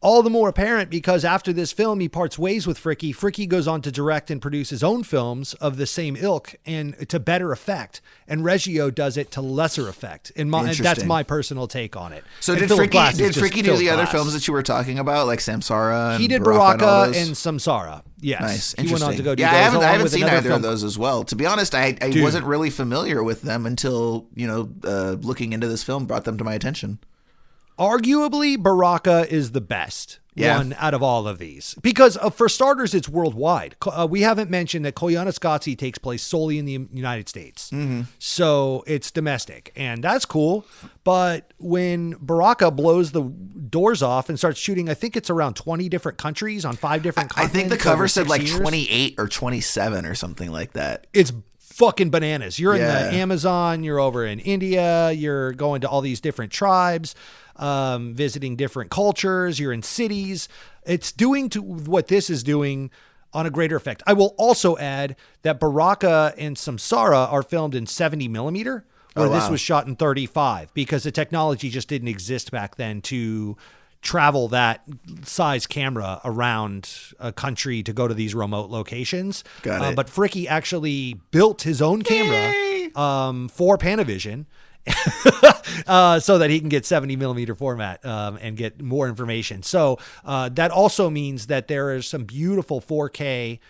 all the more apparent because after this film, he parts ways with Fricky. Fricky goes on to direct and produce his own films of the same ilk and to better effect. And Reggio does it to lesser effect. And that's my personal take on it. So did Fricky do the other films that you were talking about, like Samsara? He did Baraka and Samsara. Yes. Nice. He went on to go do those. I haven't seen either of those as well. To be honest, I wasn't really familiar with them until, looking into this film brought them to my attention. Arguably, Baraka is the best one out of all of these. Because, for starters, it's worldwide. We haven't mentioned that Koyaanasqatsi takes place solely in the United States. Mm-hmm. So it's domestic. And that's cool. But when Baraka blows the doors off and starts shooting, I think it's around 20 different countries on 5 different continents. I think the cover said like 28 or 27 or something like that. It's fucking bananas. You're in the Amazon. You're over in India. You're going to all these different tribes. Visiting different cultures, you're in cities. It's doing to what this is doing on a greater effect. I will also add that Baraka and Samsara are filmed in 70 millimeter, where this was shot in 35 because the technology just didn't exist back then to travel that size camera around a country to go to these remote locations. Got it. But Fricky actually built his own camera for Panavision. So that he can get 70 millimeter format and get more information. So that also means that there are some beautiful 4K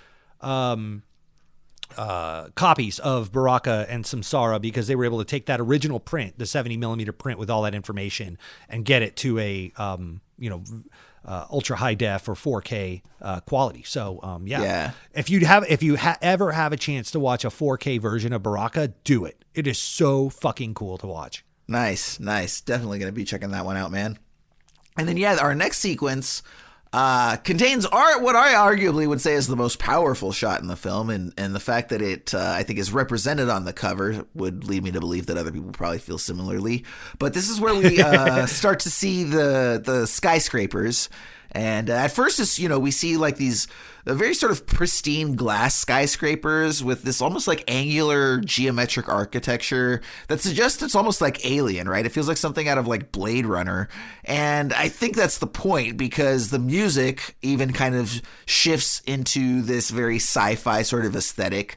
copies of Baraka and Samsara because they were able to take that original print, the 70 millimeter print with all that information, and get it to a ultra high def or 4K quality. So if you ever have a chance to watch a 4K version of Baraka, do it. It is so fucking cool to watch. Nice. Definitely going to be checking that one out, man. And then, our next sequence, contains what I arguably would say is the most powerful shot in the film, and the fact that it, I think, is represented on the cover would lead me to believe that other people probably feel similarly. But this is where we start to see the skyscrapers. And at first, we see like these very sort of pristine glass skyscrapers with this almost like angular geometric architecture that suggests it's almost like Alien, right? It feels like something out of like Blade Runner. And I think that's the point, because the music even kind of shifts into this very sci-fi sort of aesthetic.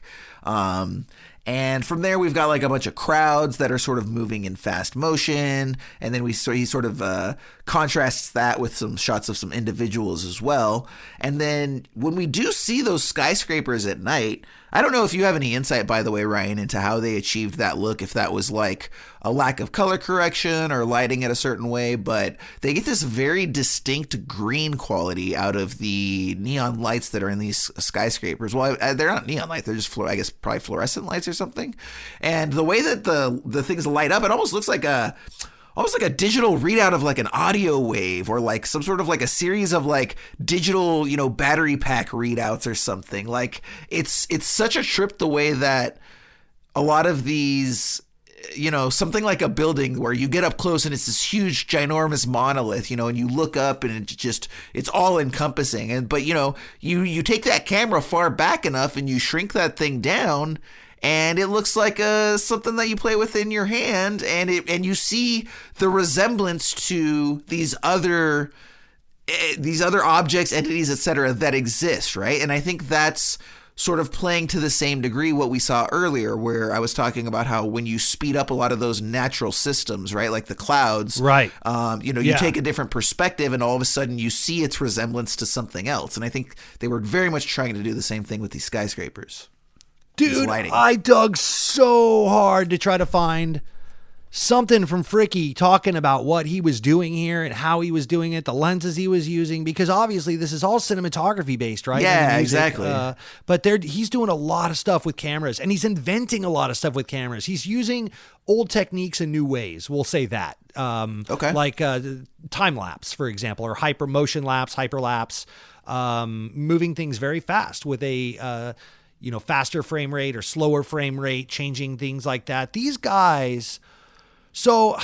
And from there, we've got like a bunch of crowds that are sort of moving in fast motion. And then he sort of contrasts that with some shots of some individuals as well. And then when we do see those skyscrapers at night, I don't know if you have any insight, by the way, Ryan, into how they achieved that look, if that was like a lack of color correction or lighting it a certain way, but they get this very distinct green quality out of the neon lights that are in these skyscrapers. Well, they're not neon lights, they're just, probably fluorescent lights or something. And the way that the things light up, it almost looks like almost like a digital readout of like an audio wave, or like some sort of like a series of like digital, battery pack readouts or something. Like it's such a trip the way that a lot of these, something like a building where you get up close and it's this huge ginormous monolith, and you look up and it's all encompassing. But you take that camera far back enough and you shrink that thing down, and it looks like something that you play with in your hand, and you see the resemblance to these other objects, entities, etc., that exist, right? And I think that's sort of playing to the same degree what we saw earlier, where I was talking about how when you speed up a lot of those natural systems, right, like the clouds, right? You take a different perspective, and all of a sudden you see its resemblance to something else. And I think they were very much trying to do the same thing with these skyscrapers. Dude, I dug so hard to try to find something from Fricky talking about what he was doing here and how he was doing it, the lenses he was using, because obviously this is all cinematography based, right? Yeah, exactly. But he's doing a lot of stuff with cameras, and he's inventing a lot of stuff with cameras. He's using old techniques in new ways. We'll say that. Okay. Like time lapse, for example, or hyperlapse, moving things very fast with a faster frame rate or slower frame rate, changing things like that. These guys, so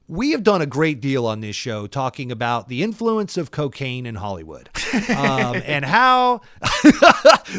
we have done a great deal on this show talking about the influence of cocaine in Hollywood, and how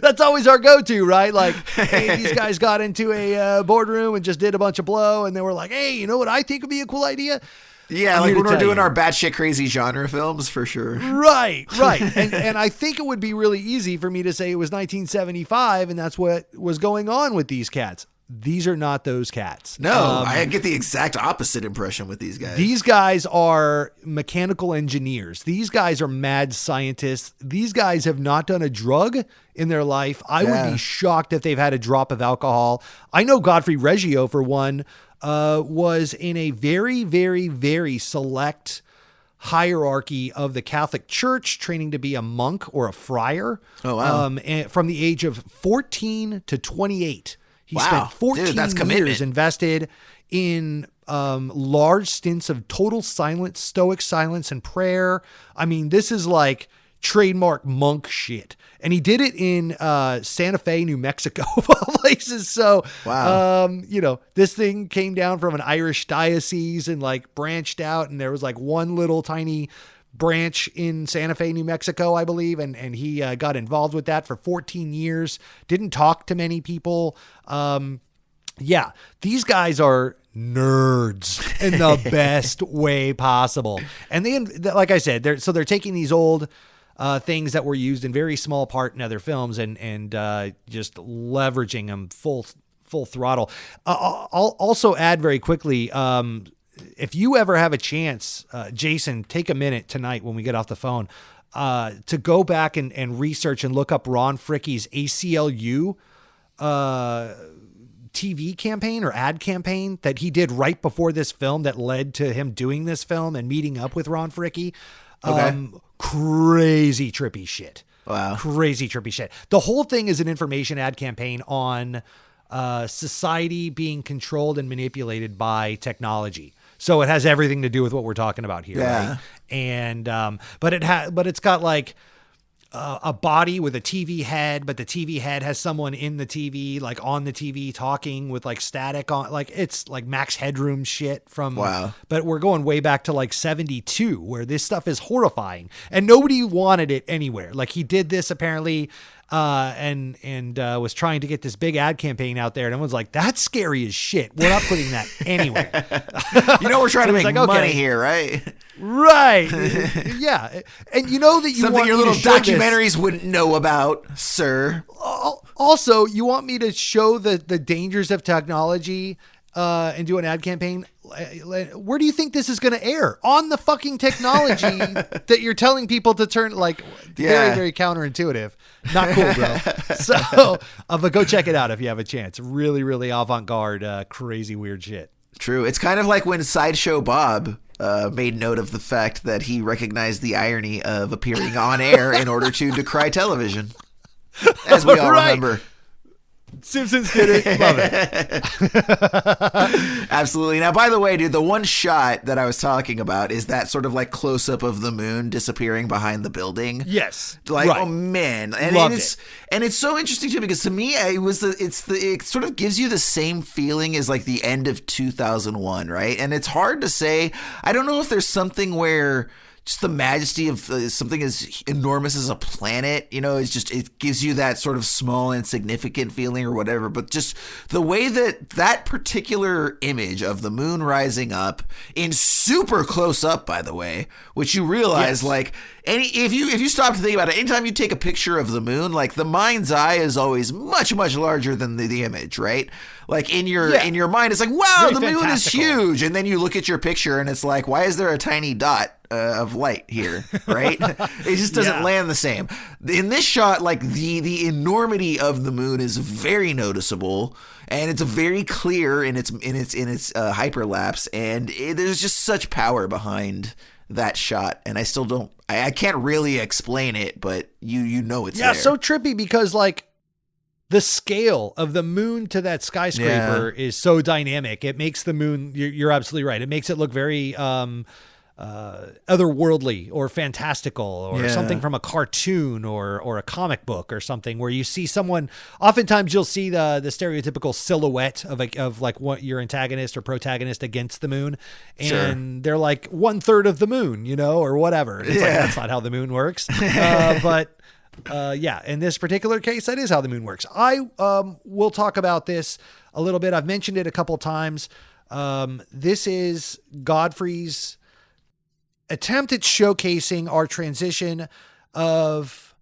that's always our go-to, right? Like, hey, these guys got into a boardroom and just did a bunch of blow, and they were like, hey, you know what I think would be a cool idea? Yeah, like when we're doing our batshit crazy genre films, for sure. Right. And I think it would be really easy for me to say it was 1975 and that's what was going on with these cats. These are not those cats. No, I get the exact opposite impression with these guys. These guys are mechanical engineers. These guys are mad scientists. These guys have not done a drug in their life. I would be shocked if they've had a drop of alcohol. I know Godfrey Reggio, for one, was in a very, very, very select hierarchy of the Catholic Church, training to be a monk or a friar. Oh, wow. And from the age of 14 to 28. He Wow. spent 14 years invested in large stints of total silence, stoic silence, and prayer. I mean, this is like trademark monk shit. And he did it in Santa Fe, New Mexico, of all places. So, wow. This thing came down from an Irish diocese and like branched out. And there was like one little tiny branch in Santa Fe, New Mexico, I believe. And he got involved with that for 14 years. Didn't talk to many people. These guys are nerds in the best way possible. And they, like I said, they're taking these old things that were used in very small part in other films and just leveraging them full throttle. I'll also add very quickly, if you ever have a chance, Jason, take a minute tonight when we get off the phone to go back and research and look up Ron Fricke's ACLU TV campaign or ad campaign that he did right before this film that led to him doing this film and meeting up with Ron Fricke. Okay. Crazy trippy shit. Wow. Crazy trippy shit. The whole thing is an information ad campaign on society being controlled and manipulated by technology. So it has everything to do with what we're talking about here. Yeah. Right? And, but it's got like, a body with a TV head, but the TV head has someone in the TV, like on the TV talking with like static on, like it's like Max Headroom shit from, Wow. But we're going way back to like 72 where this stuff is horrifying and nobody wanted it anywhere. Like he did this apparently, and was trying to get this big ad campaign out there, and everyone's like, "That's scary as shit. We're not putting that anywhere." We're trying to make like, money okay. here, right? Right. Yeah. And you know that you Something want your me little to show documentaries wouldn't know about, sir. Also, you want me to show the dangers of technology and do an ad campaign? Where do you think this is going to air? On the fucking technology that you're telling people to turn, like, very, very counterintuitive. Not cool, bro. So, but go check it out if you have a chance. Really, really avant-garde, crazy, weird shit. True. It's kind of like when Sideshow Bob made note of the fact that he recognized the irony of appearing on air in order to decry television. As we all remember. Simpsons did it. Love it. Absolutely. Now, by the way, dude, the one shot that I was talking about is that sort of like close up of the moon disappearing behind the building. Yes. Like, right. oh man. And Loved it's so interesting too, because to me, it sort of gives you the same feeling as like the end of 2001, right? And it's hard to say. I don't know if there's something where just the majesty of something as enormous as a planet, it gives you that sort of small, insignificant feeling or whatever. But just the way that particular image of the moon rising up in super close up, by the way, which you realize, like, if you stop to think about it, anytime you take a picture of the moon, like the mind's eye is always much, much larger than the image, right? Like in your mind, it's like, wow, the moon is huge. And then you look at your picture and it's like, why is there a tiny dot of light here, right? It just doesn't land the same. In this shot, like the enormity of the moon is very noticeable, and it's very clear in its hyperlapse, and there's just such power behind that shot. And I can't really explain it, but you know it's there. So trippy because like the scale of the moon to that skyscraper is so dynamic. It makes the moon, you're absolutely right. It makes it look very otherworldly or fantastical or something from a cartoon or a comic book or something, where you see someone, oftentimes you'll see the stereotypical silhouette of like what your antagonist or protagonist against the moon, and they're like 1/3 of the moon, or whatever. And it's like, that's not how the moon works. But in this particular case, that is how the moon works. I will talk about this a little bit. I've mentioned it a couple times. This is Godfrey's attempt at showcasing our transition of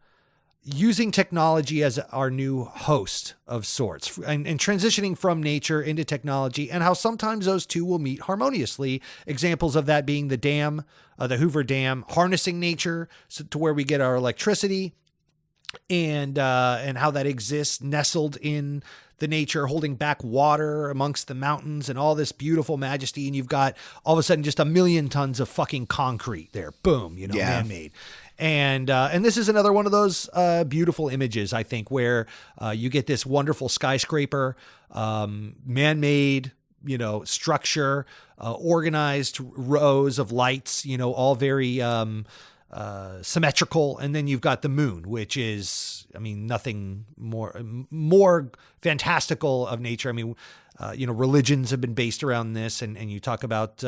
using technology as our new host of sorts, and transitioning from nature into technology, and how sometimes those two will meet harmoniously. Examples of that being the dam, the Hoover Dam, harnessing nature to where we get our electricity, and how that exists nestled in the nature, holding back water amongst the mountains and all this beautiful majesty. And you've got all of a sudden just 1 million tons of fucking concrete there. Boom, man-made. And this is another one of those beautiful images, I think, where you get this wonderful skyscraper, man-made, structure, organized rows of lights, all very symmetrical. And then you've got the moon, which is, nothing more fantastical of nature. Religions have been based around this, and you talk about,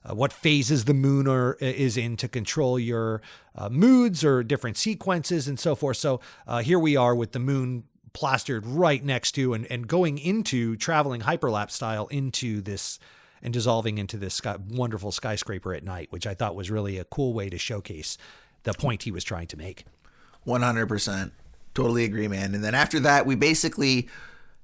what phases the moon is in to control your moods or different sequences and so forth. So here we are with the moon plastered right next to and going into traveling hyperlapse style into this and dissolving into this wonderful skyscraper at night, which I thought was really a cool way to showcase the point he was trying to make. 100%. Totally agree, man. And then after that, we basically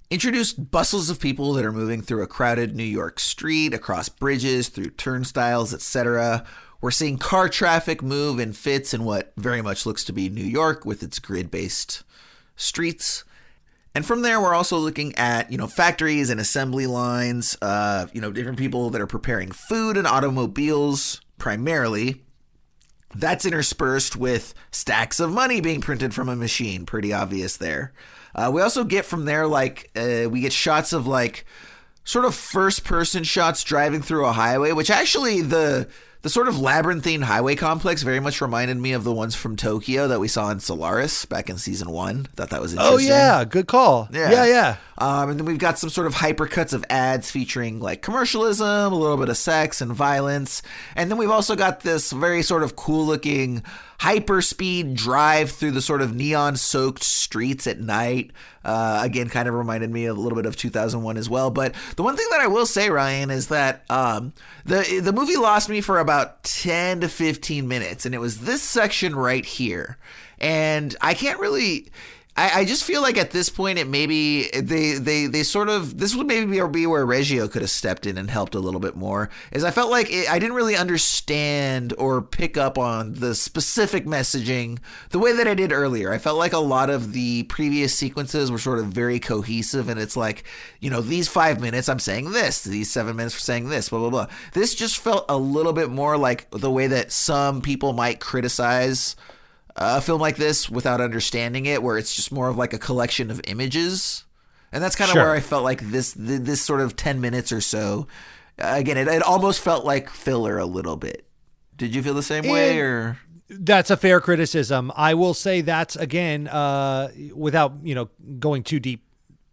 introduced bustles of people that are moving through a crowded New York street, across bridges, through turnstiles, etc. We're seeing car traffic move in fits in what very much looks to be New York with its grid-based streets. And from there, we're also looking at, factories and assembly lines, different people that are preparing food and automobiles primarily. That's interspersed with stacks of money being printed from a machine. Pretty obvious there. We also get from there, we get shots of sort of first-person shots driving through a highway, which actually the sort of labyrinthine highway complex very much reminded me of the ones from Tokyo that we saw in Solaris back in season 1. Thought that was interesting. Oh yeah, good call. Yeah. And then we've got some sort of hypercuts of ads featuring like commercialism, a little bit of sex and violence. And then we've also got this very sort of cool looking hyperspeed drive through the sort of neon soaked streets at night. Again, kind of reminded me a little bit of 2001 as well. But the one thing that I will say, Ryan, is that the movie lost me for about 10 to 15 minutes. And it was this section right here. And I can't really... I just feel like at this point it maybe they sort of, this would maybe be where Reggio could have stepped in and helped a little bit more, is I felt like I didn't really understand or pick up on the specific messaging the way that I did earlier. I felt like a lot of the previous sequences were sort of very cohesive, and it's like, you know, these 5 minutes I'm saying this, these 7 minutes for saying this, blah, blah, blah. This just felt a little bit more like the way that some people might criticize a film like this without understanding it, where it's just more of like a collection of images. And that's kind of where I felt like this sort of 10 minutes or so, again, it almost felt like filler a little bit. Did you feel the same way? Or that's a fair criticism. I will say that's, again, without, going too deep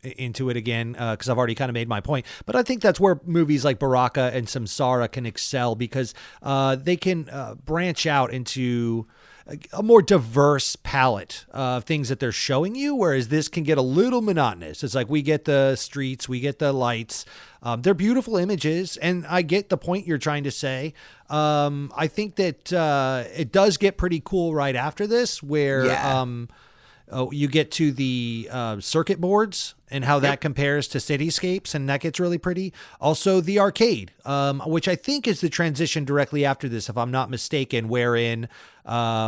into it again, because I've already kind of made my point. But I think that's where movies like Baraka and Samsara can excel, because they can branch out into a more diverse palette of things that they're showing you, whereas this can get a little monotonous. It's like we get the streets, we get the lights. They're beautiful images, and I get the point you're trying to say. I think that it does get pretty cool right after this, where you get to the circuit boards and how that compares to cityscapes, and that gets really pretty. Also, the arcade, which I think is the transition directly after this, if I'm not mistaken, wherein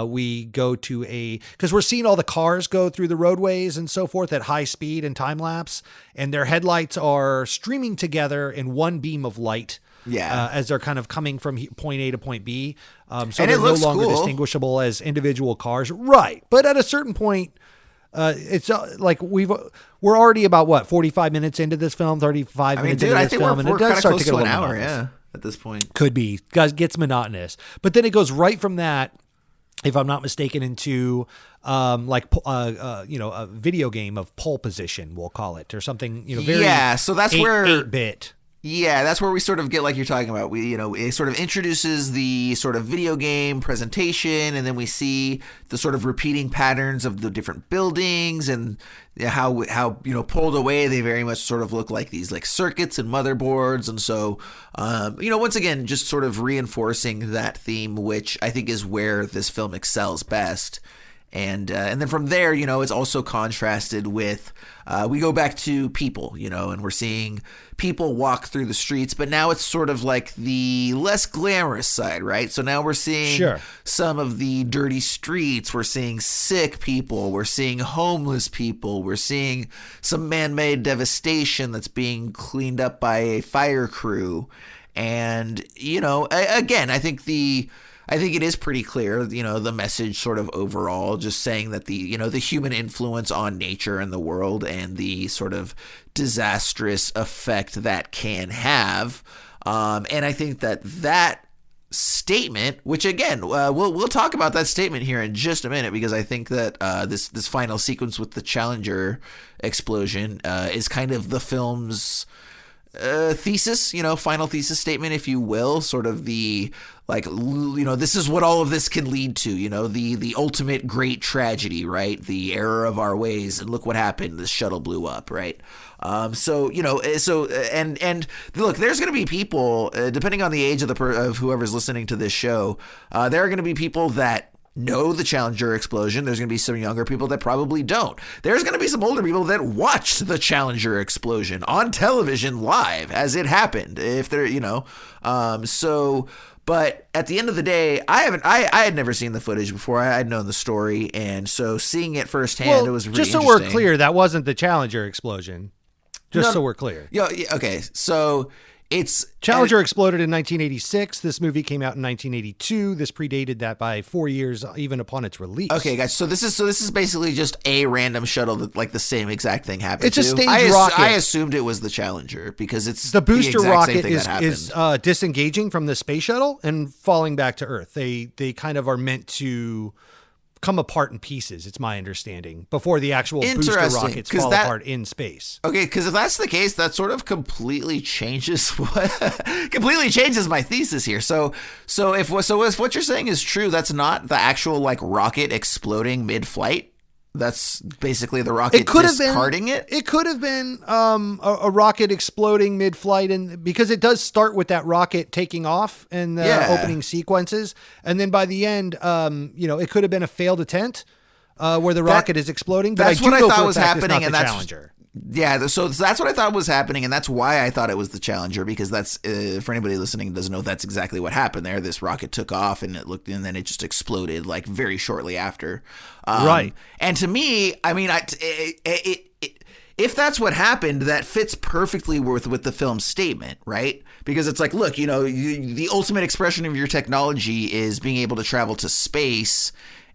we go to because we're seeing all the cars go through the roadways and so forth at high speed and time lapse, and their headlights are streaming together in one beam of light. As they're kind of coming from point A to point B. So they're no longer distinguishable as individual cars. Right. But at a certain point, it's like we're already about 45 minutes into this film, 35 minutes into this film, and it does start to get an hour. Yeah, at this point, could be, gets monotonous. But then it goes right from that, if I'm not mistaken, into a video game of pole position, we'll call it, or something. Very so that's where 8-bit. Yeah, that's where we sort of get, like you're talking about. It sort of introduces the sort of video game presentation, and then we see the sort of repeating patterns of the different buildings, and how pulled away they very much sort of look like these like circuits and motherboards. And so, once again, just sort of reinforcing that theme, which I think is where this film excels best. And then from there, it's also contrasted with, we go back to people, and we're seeing people walk through the streets, but now it's sort of like the less glamorous side, right? So now we're seeing some of the dirty streets, we're seeing sick people, we're seeing homeless people, we're seeing some man-made devastation that's being cleaned up by a fire crew. And, again, I think it is pretty clear, the message sort of overall, just saying that the human influence on nature and the world, and the sort of disastrous effect that can have. And I think that statement, which again, we'll talk about that statement here in just a minute, because I think that this final sequence with the Challenger explosion is kind of the film's thesis, final thesis statement, if you will, sort of the, like, this is what all of this can lead to, the ultimate great tragedy, right? The error of our ways, and look what happened. The shuttle blew up, right? And look, there's going to be people, depending on the age of whoever's listening to this show, there are going to be people that know the Challenger explosion. There's going to be some younger people that probably don't. There's going to be some older people that watched the Challenger explosion on television live as it happened. If they're, but at the end of the day, I had never seen the footage before. I had known the story, and so seeing it firsthand, it was really interesting. Just so we're clear, that wasn't the Challenger explosion. So we're clear. Yeah. Okay. So Challenger exploded in 1986. This movie came out in 1982. This predated that by 4 years, even upon its release. Okay, guys. So this is basically just a random shuttle that like the same exact thing happened. It's a to. stage rocket. I assumed it was the Challenger because it's the booster exact rocket same thing is disengaging from the space shuttle and falling back to Earth. They kind of are meant to come apart in pieces. It's my understanding before the actual booster rockets fall apart in space. Okay, because if that's the case, that sort of completely changes my thesis here. So if what you're saying is true, that's not the actual like rocket exploding mid-flight. That's basically the rocket discarding it. It could have been a rocket exploding mid-flight, and because it does start with that rocket taking off in the opening sequences, and then by the end, it could have been a failed attempt where the rocket is exploding. But that's what I thought was happening, and that's Challenger. Yeah, so that's what I thought was happening, and that's why I thought it was the Challenger, because that's for anybody listening who doesn't know, that's exactly what happened there. This rocket took off, and then it just exploded like very shortly after. Right. And to me, I mean, if that's what happened, that fits perfectly with the film's statement, right? Because it's like, look, the ultimate expression of your technology is being able to travel to space.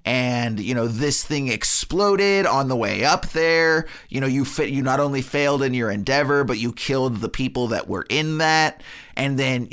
And, this thing exploded on the way up there. You not only failed in your endeavor, but you killed the people that were in that. And then,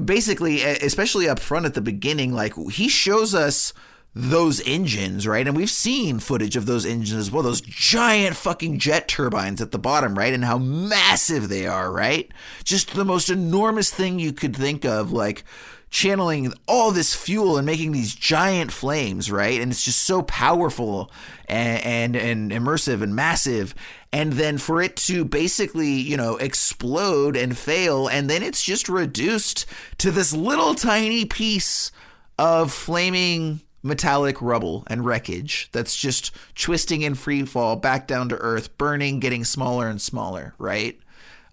basically, especially up front at the beginning, like he shows us those engines, right? And we've seen footage of those engines as well, those giant fucking jet turbines at the bottom, right? And how massive they are, right? Just the most enormous thing you could think of, like channeling all this fuel and making these giant flames, right? And it's just so powerful and immersive and massive. And then for it to basically, explode and fail, and then it's just reduced to this little tiny piece of flaming metallic rubble and wreckage that's just twisting in free fall back down to Earth, burning, getting smaller and smaller, right?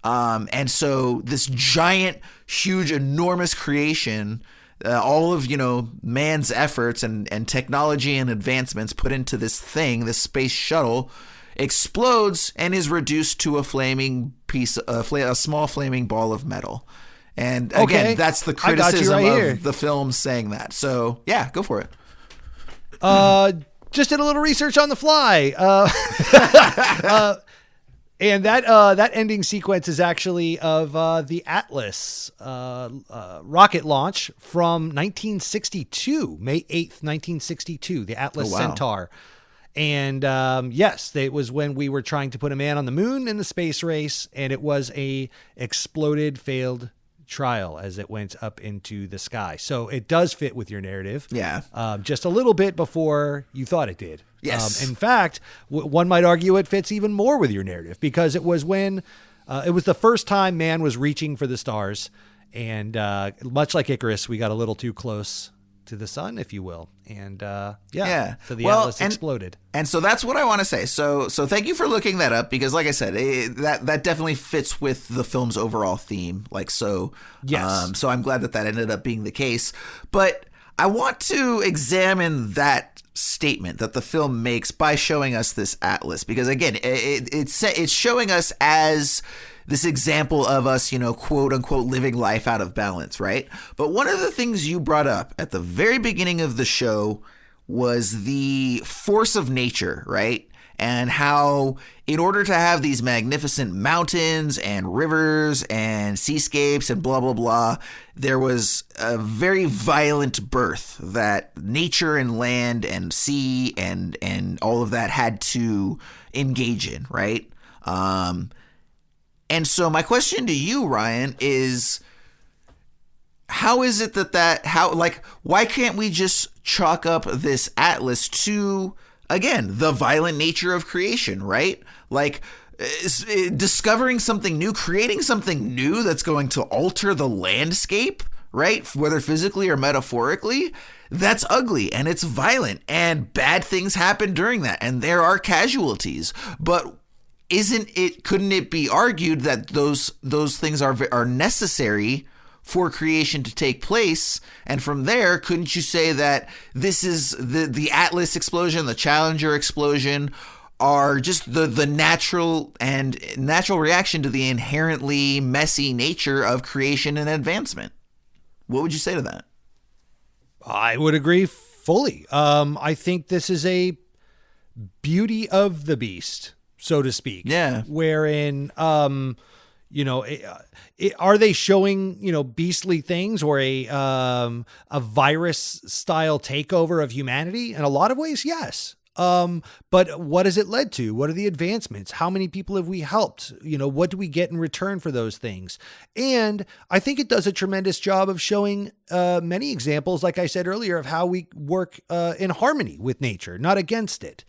And so this giant, huge, enormous creation, all of, man's efforts and technology and advancements put into this thing, this space shuttle, explodes and is reduced to a flaming piece, a small flaming ball of metal. And again, that's the criticism of the film saying that. So yeah, go for it. Just did a little research on the fly. And that ending sequence is actually of the Atlas rocket launch from 1962, May 8th, 1962, the Atlas Centaur. And yes, it was when we were trying to put a man on the moon in the space race, and it was a exploded, failed trial as it went up into the sky. So it does fit with your narrative. Yeah. Just a little bit before you thought it did. Yes. In fact, one might argue it fits even more with your narrative, because it was when it was the first time man was reaching for the stars. And much like Icarus, we got a little too close to the sun, if you will. And so the Atlas exploded. And so that's what I want to say. So thank you for looking that up, because like I said, that definitely fits with the film's overall theme. Like, so, yes. So I'm glad that ended up being the case. But I want to examine that statement that the film makes by showing us this Atlas, because again, it's showing us as this example of us, quote unquote, living life out of balance, right? But one of the things you brought up at the very beginning of the show was the force of nature, right? And how in order to have these magnificent mountains and rivers and seascapes and blah, blah, blah, there was a very violent birth that nature and land and sea and all of that had to engage in, right? And so my question to you, Ryan, is how is it why can't we just chalk up this Atlas to, again, the violent nature of creation, right? Like discovering something new, creating something new that's going to alter the landscape, right? Whether physically or metaphorically, that's ugly and it's violent and bad things happen during that. And there are casualties, but couldn't it be argued that those things are necessary for creation to take place? And from there, couldn't you say that this is the Atlas explosion, the Challenger explosion are just the natural reaction to the inherently messy nature of creation and advancement. What would you say to that? I would agree fully. I think this is a beauty of the beast, so to speak. Yeah. Wherein, are they showing, beastly things or a virus style takeover of humanity? In a lot of ways, yes. But what has it led to? What are the advancements? How many people have we helped? What do we get in return for those things? And I think it does a tremendous job of showing many examples, like I said earlier, of how we work in harmony with nature, not against it.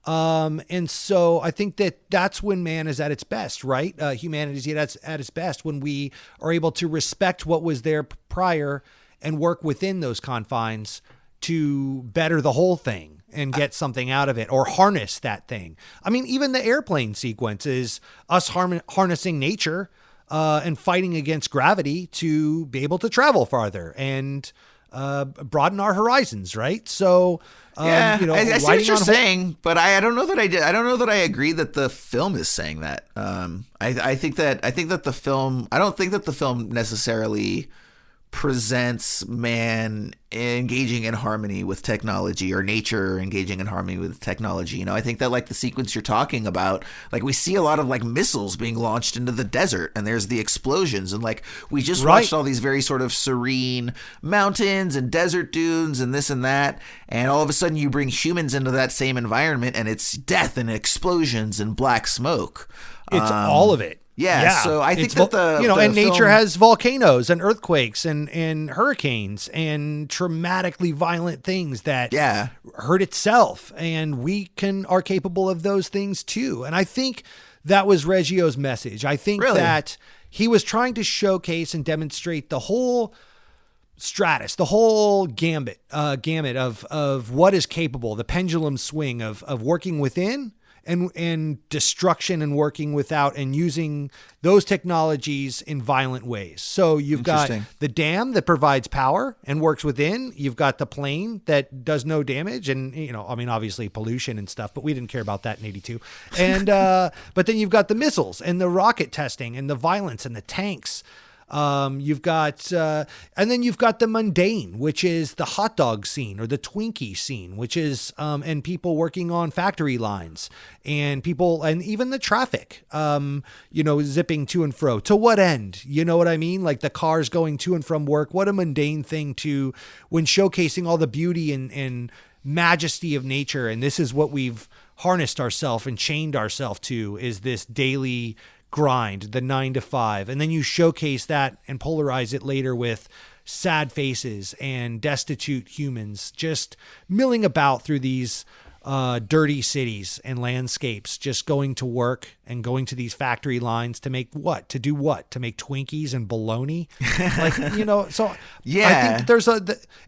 And so I think that that's when man is at its best, right? Humanity is at its best when we are able to respect what was there prior and work within those confines to better the whole thing and get something out of it or harness that thing. I mean, even the airplane sequence is us harnessing nature and fighting against gravity to be able to travel farther and broaden our horizons, right? So, I see what you're saying, but I don't know that I did. I don't know that I agree that the film is saying that. I think that the film. I don't think that the film necessarily presents man engaging in harmony with technology or nature engaging in harmony with technology. I think that like the sequence you're talking about, like we see a lot of like missiles being launched into the desert and there's the explosions and like we just watched all these very sort of serene mountains and desert dunes and this and that. And all of a sudden you bring humans into that same environment and it's death and explosions and black smoke. It's all of it. Yeah, so I think that and nature has volcanoes and earthquakes and hurricanes and traumatically violent things that hurt itself, and we are capable of those things too. And I think that was Reggio's message. I think that he was trying to showcase and demonstrate the whole stratus, the whole gamut of what is capable, the pendulum swing of working within and destruction and working without and using those technologies in violent ways. So you've got the dam that provides power and works within. You've got the plane that does no damage and, obviously pollution and stuff, but we didn't care about that in 82. And, but then you've got the missiles and the rocket testing and the violence and the tanks. You've got, and then you've got the mundane, which is the hot dog scene or the Twinkie scene, which is, and people working on factory lines and people, and even the traffic, zipping to and fro. To what end? You know what I mean? Like the cars going to and from work. What a mundane thing when showcasing all the beauty and majesty of nature. And this is what we've harnessed ourselves and chained ourselves to, is this daily grind, the 9 to 5. And then you showcase that and polarize it later with sad faces and destitute humans just milling about through these dirty cities and landscapes, just going to work and going to these factory lines to make what? To do what? To make Twinkies and bologna? So I think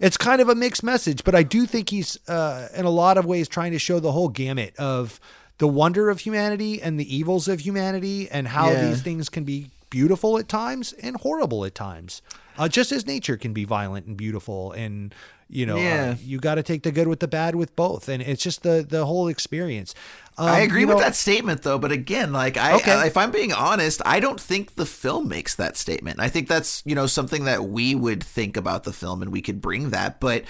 it's kind of a mixed message, but I do think he's in a lot of ways trying to show the whole gamut of the wonder of humanity and the evils of humanity and how these things can be beautiful at times and horrible at times. Just as nature can be violent and beautiful and, you got to take the good with the bad with both. And it's just the whole experience. I agree with that statement though. But again, if I'm being honest, I don't think the film makes that statement. I think that's, something that we would think about the film and we could bring that. But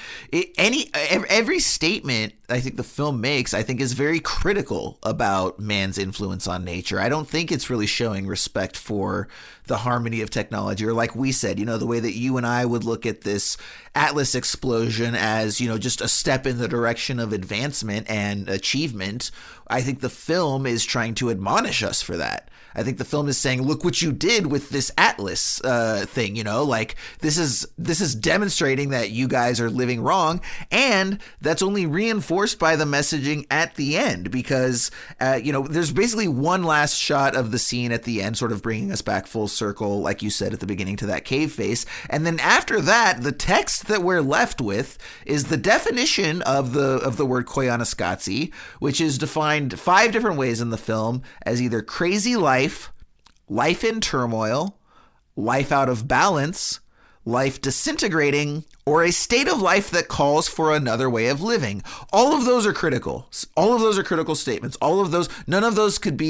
every statement I think the film makes, I think is very critical about man's influence on nature. I don't think it's really showing respect for the harmony of technology, or like we said, the way that you and I would look at this Atlas explosion as, just a step in the direction of advancement and achievement. I think the film is trying to admonish us for that. I think the film is saying, look what you did with this Atlas thing, this is demonstrating that you guys are living wrong. And that's only reinforced by the messaging at the end, because, there's basically one last shot of the scene at the end, sort of bringing us back full circle, like you said at the beginning, to that cave face. And then after that, the text that we're left with is the definition of the word Koyaanasqatsi, which is defined 5 different ways in the film as either crazy life in turmoil, life out of balance, life disintegrating, or a state of life that calls for another way of living. All of those are critical. All of those are critical statements. None of those could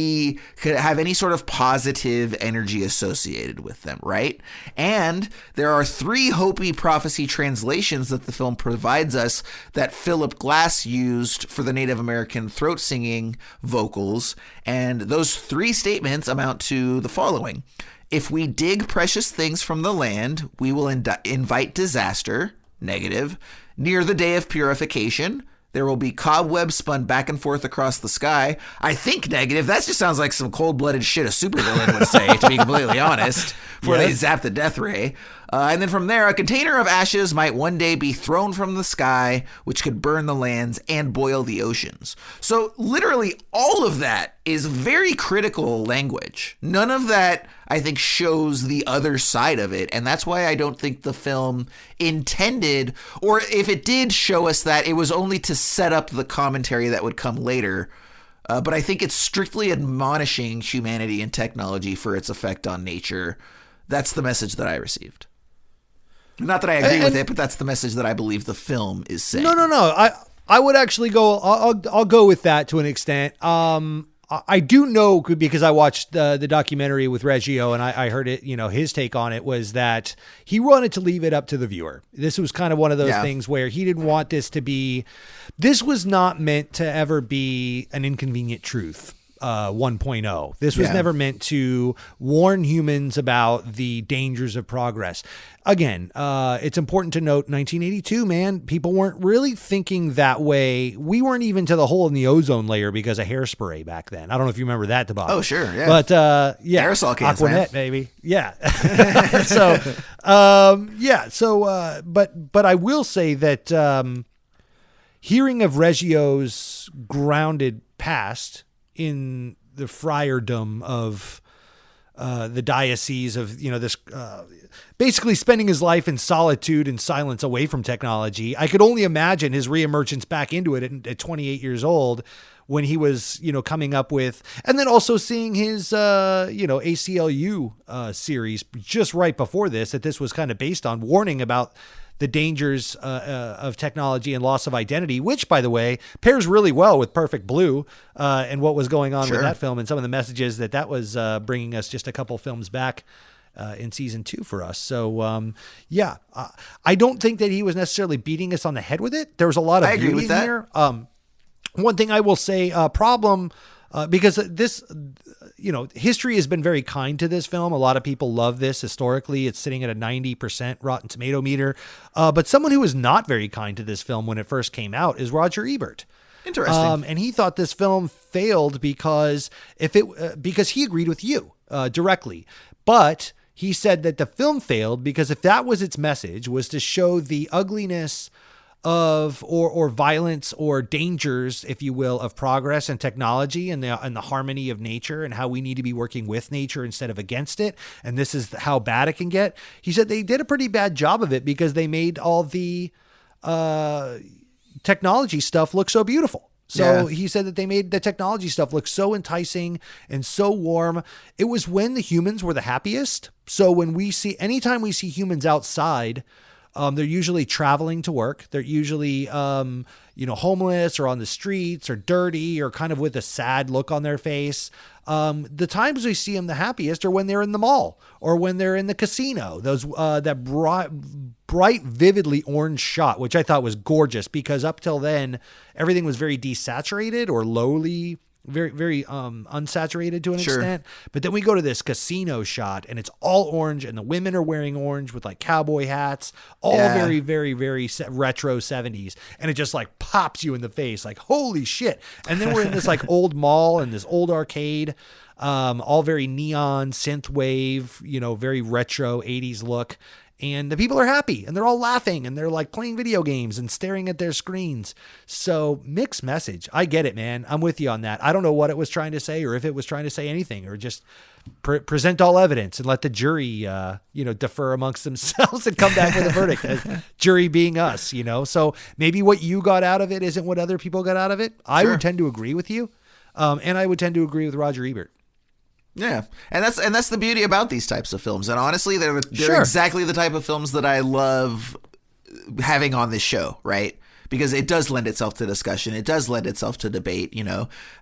have any sort of positive energy associated with them, right? And there are 3 Hopi prophecy translations that the film provides us that Philip Glass used for the Native American throat singing vocals. And those 3 statements amount to the following. If we dig precious things from the land, we will invite disaster, negative. Near the day of purification, there will be cobwebs spun back and forth across the sky. I think negative. That just sounds like some cold-blooded shit a supervillain would say, to be completely honest, before they zap the death ray. And then from there, a container of ashes might one day be thrown from the sky, which could burn the lands and boil the oceans. So literally all of that is very critical language. None of that, I think, shows the other side of it. And that's why I don't think the film intended, or if it did show us that, it was only to set up the commentary that would come later. But I think it's strictly admonishing humanity and technology for its effect on nature. That's the message that I received. Not that I agree with it, but that's the message that I believe the film is saying. No. I would actually go. I'll go with that to an extent. I do know, because I watched the documentary with Reggio and I heard it. His take on it was that he wanted to leave it up to the viewer. This was kind of one of those things where he didn't want this to be. This was not meant to ever be an inconvenient truth. 1.0. This was never meant to warn humans about the dangers of progress. Again, it's important to note 1982, man, people weren't really thinking that way. We weren't even to the hole in the ozone layer because of hairspray back then. I don't know if you remember that, Bob. Oh, sure. Yeah. But aerosol cans, Aquanet, man. baby. Yeah. But I will say that hearing of Reggio's grounded past in the friardom of the diocese of, this basically spending his life in solitude and silence away from technology. I could only imagine his reemergence back into it at 28 years old when he was, coming up with, and then also seeing his, ACLU series just right before this, that this was kind of based on, warning about the dangers of technology and loss of identity, which, by the way, pairs really well with Perfect Blue and what was going on with that film and some of the messages that was bringing us just a couple films back in season 2 for us. So, I don't think that he was necessarily beating us on the head with it. There was a lot of beauty in here. One thing I will say, because this, history has been very kind to this film. A lot of people love this historically. It's sitting at a 90% Rotten Tomato meter. But someone who was not very kind to this film when it first came out is Roger Ebert. Interesting. And he thought this film failed because because he agreed with you directly. But he said that the film failed because if that was its message, was to show the ugliness of or violence or dangers, if you will, of progress and technology and the harmony of nature and how we need to be working with nature instead of against it. And this is how bad it can get. He said they did a pretty bad job of it because they made all the technology stuff look so beautiful. So he said that they made the technology stuff look so enticing and so warm. It was when the humans were the happiest. So anytime we see humans outside, they're usually traveling to work. They're usually, homeless or on the streets or dirty or kind of with a sad look on their face. The times we see them the happiest are when they're in the mall or when they're in the casino. Those that bright, vividly orange shot, which I thought was gorgeous because up till then, everything was very desaturated or lowly, very, very unsaturated to an extent. But then we go to this casino shot and it's all orange and the women are wearing orange with like cowboy hats, all very, very, very retro 70s. And it just like pops you in the face like, holy shit. And then we're in this like old mall and this old arcade, all very neon, synth wave, very retro 80s look. And the people are happy and they're all laughing and they're like playing video games and staring at their screens. So mixed message. I get it, man. I'm with you on that. I don't know what it was trying to say or if it was trying to say anything or just present all evidence and let the jury, defer amongst themselves and come back with a verdict. Jury being us, So maybe what you got out of it isn't what other people got out of it. I would tend to agree with you. And I would tend to agree with Roger Ebert. Yeah, and that's the beauty about these types of films. And honestly, they're Sure. exactly the type of films that I love having on this show, right? Because it does lend itself to discussion. It does lend itself to debate,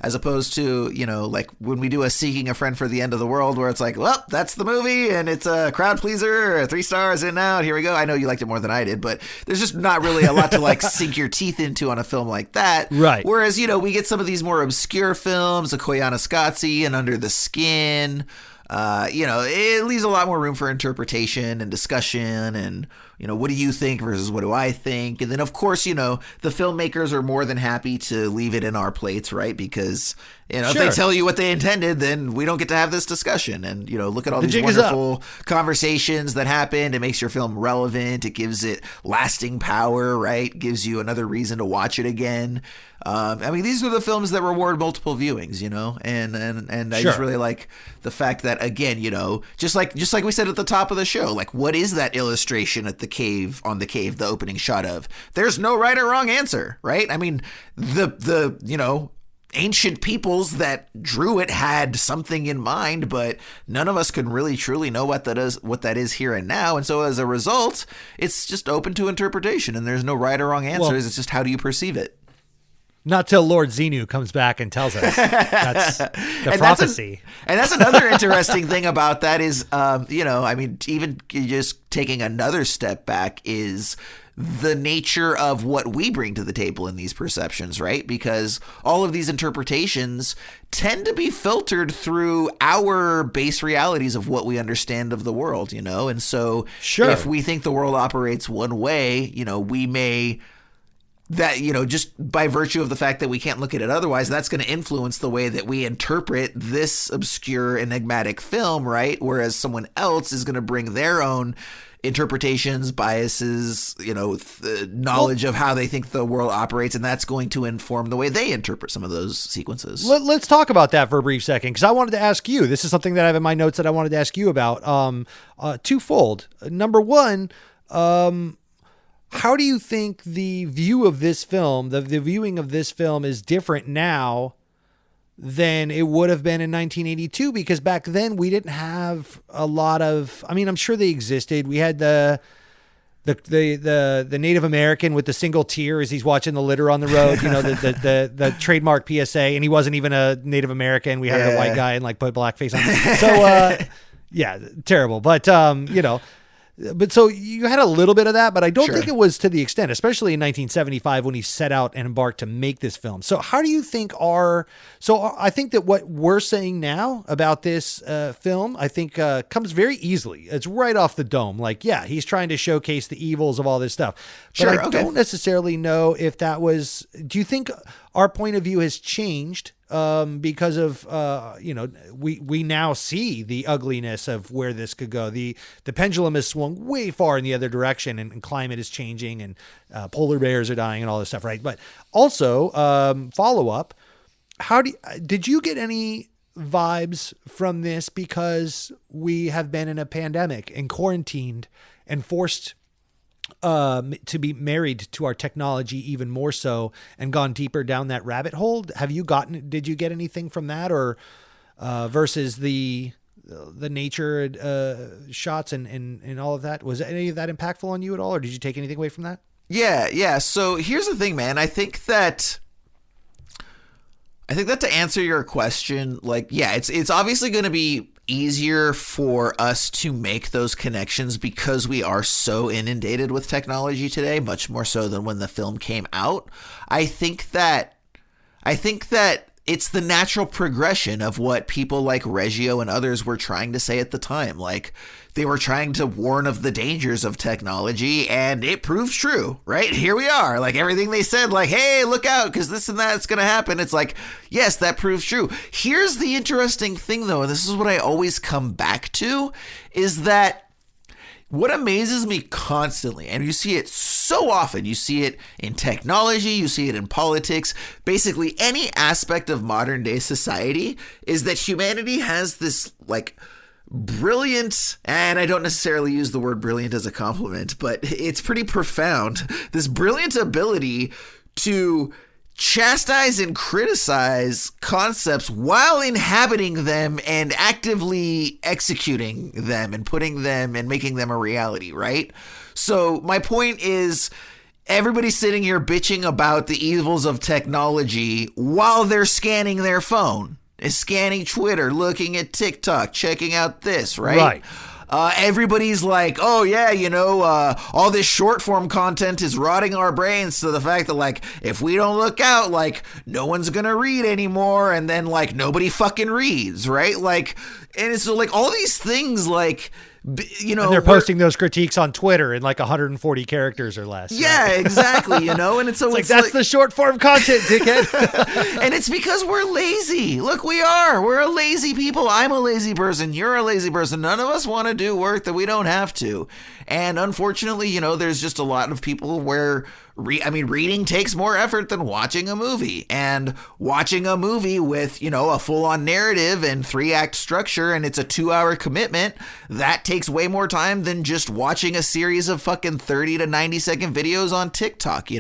as opposed to, like when we do a Seeking a Friend for the End of the World, where it's like, well, that's the movie and it's a crowd pleaser, 3 stars in and out. Here we go. I know you liked it more than I did, but there's just not really a lot to like sink your teeth into on a film like that. Right. Whereas, we get some of these more obscure films, a Koyaanisqatsi and Under the Skin. It leaves a lot more room for interpretation and discussion and, what do you think versus what do I think? And then, of course, the filmmakers are more than happy to leave it in our plates, right? Because, if they tell you what they intended, then we don't get to have this discussion. And, look at all these wonderful conversations that happened. It makes your film relevant. It gives it lasting power, right? Gives you another reason to watch it again. These are the films that reward multiple viewings, and I just really like the fact that, again, just like we said at the top of the show, like, what is that illustration at the opening shot of? There's no right or wrong answer, right? I mean, the ancient peoples that drew it had something in mind, but none of us can really truly know what that is here and now. And so as a result, it's just open to interpretation and there's no right or wrong answers. It's just, how do you perceive it? Not till Lord Xenu comes back and tells us. That's the prophecy. And that's another interesting thing about that is, even just taking another step back is the nature of what we bring to the table in these perceptions, right? Because all of these interpretations tend to be filtered through our base realities of what we understand of the world, And so if we think the world operates one way, we may... that, just by virtue of the fact that we can't look at it otherwise, that's going to influence the way that we interpret this obscure, enigmatic film, right? Whereas someone else is going to bring their own interpretations, biases, knowledge of how they think the world operates, and that's going to inform the way they interpret some of those sequences. Let's talk about that for a brief second, because I wanted to ask you, this is something that I have in my notes that I wanted to ask you about, twofold. Number one, how do you think the view of this film, the viewing of this film is different now than it would have been in 1982? Because back then we didn't have a lot of, I'm sure they existed. We had the Native American with the single tear as he's watching the litter on the road, the trademark PSA, and he wasn't even a Native American. We had a white guy and put blackface on him. So, terrible. But, But so you had a little bit of that, but I don't think it was to the extent, especially in 1975 when he set out and embarked to make this film. So how do you think I think that what we're saying now about this film, I think comes very easily. It's right off the dome. He's trying to showcase the evils of all this stuff. But I don't necessarily know if that was, do you think our point of view has changed because of, we now see the ugliness of where this could go. The pendulum has swung way far in the other direction, and climate is changing, and polar bears are dying and all this stuff, right? But also, follow up, did you get any vibes from this because we have been in a pandemic and quarantined and forced to be married to our technology even more so and gone deeper down that rabbit hole? Did you get anything from that, or versus the nature shots and all of that? Was any of that impactful on you at all, or did you take anything away from that? Yeah. So here's the thing, man. I think that to answer your question, it's obviously going to be easier for us to make those connections because we are so inundated with technology today, much more so than when the film came out. I think that it's the natural progression of what people like Reggio and others were trying to say at the time. They were trying to warn of the dangers of technology, and it proved true, right? Here we are. Everything they said, hey, look out, because this and that's going to happen. It's yes, that proves true. Here's the interesting thing, though, and this is what I always come back to, is that what amazes me constantly, and you see it so often, you see it in technology, you see it in politics, basically any aspect of modern day society, is that humanity has this, brilliant, and I don't necessarily use the word brilliant as a compliment, but it's pretty profound, this brilliant ability to chastise and criticize concepts while inhabiting them and actively executing them and putting them and making them a reality, right? So my point is, everybody's sitting here bitching about the evils of technology while they're scanning their phone, scanning Twitter, looking at TikTok, checking out this, right? Right. Everybody's like, oh yeah, all this short form content is rotting our brains to the fact that, like, if we don't look out, like, no one's gonna read anymore, and then, like, nobody fucking reads, right? Like, and it's so, like, all these things, like, And they're posting those critiques on Twitter in like 140 characters or less. Yeah, right? exactly. And so it's that's the short form content, dickhead. And it's because we're lazy. Look, we're a lazy people. I'm a lazy person. You're a lazy person. None of us want to do work that we don't have to. And unfortunately, there's just a lot of people where reading takes more effort than watching a movie, and watching a movie with, a full-on narrative and 3-act structure, and it's a 2-hour commitment, that takes way more time than just watching a series of fucking 30 to 90 second videos on TikTok,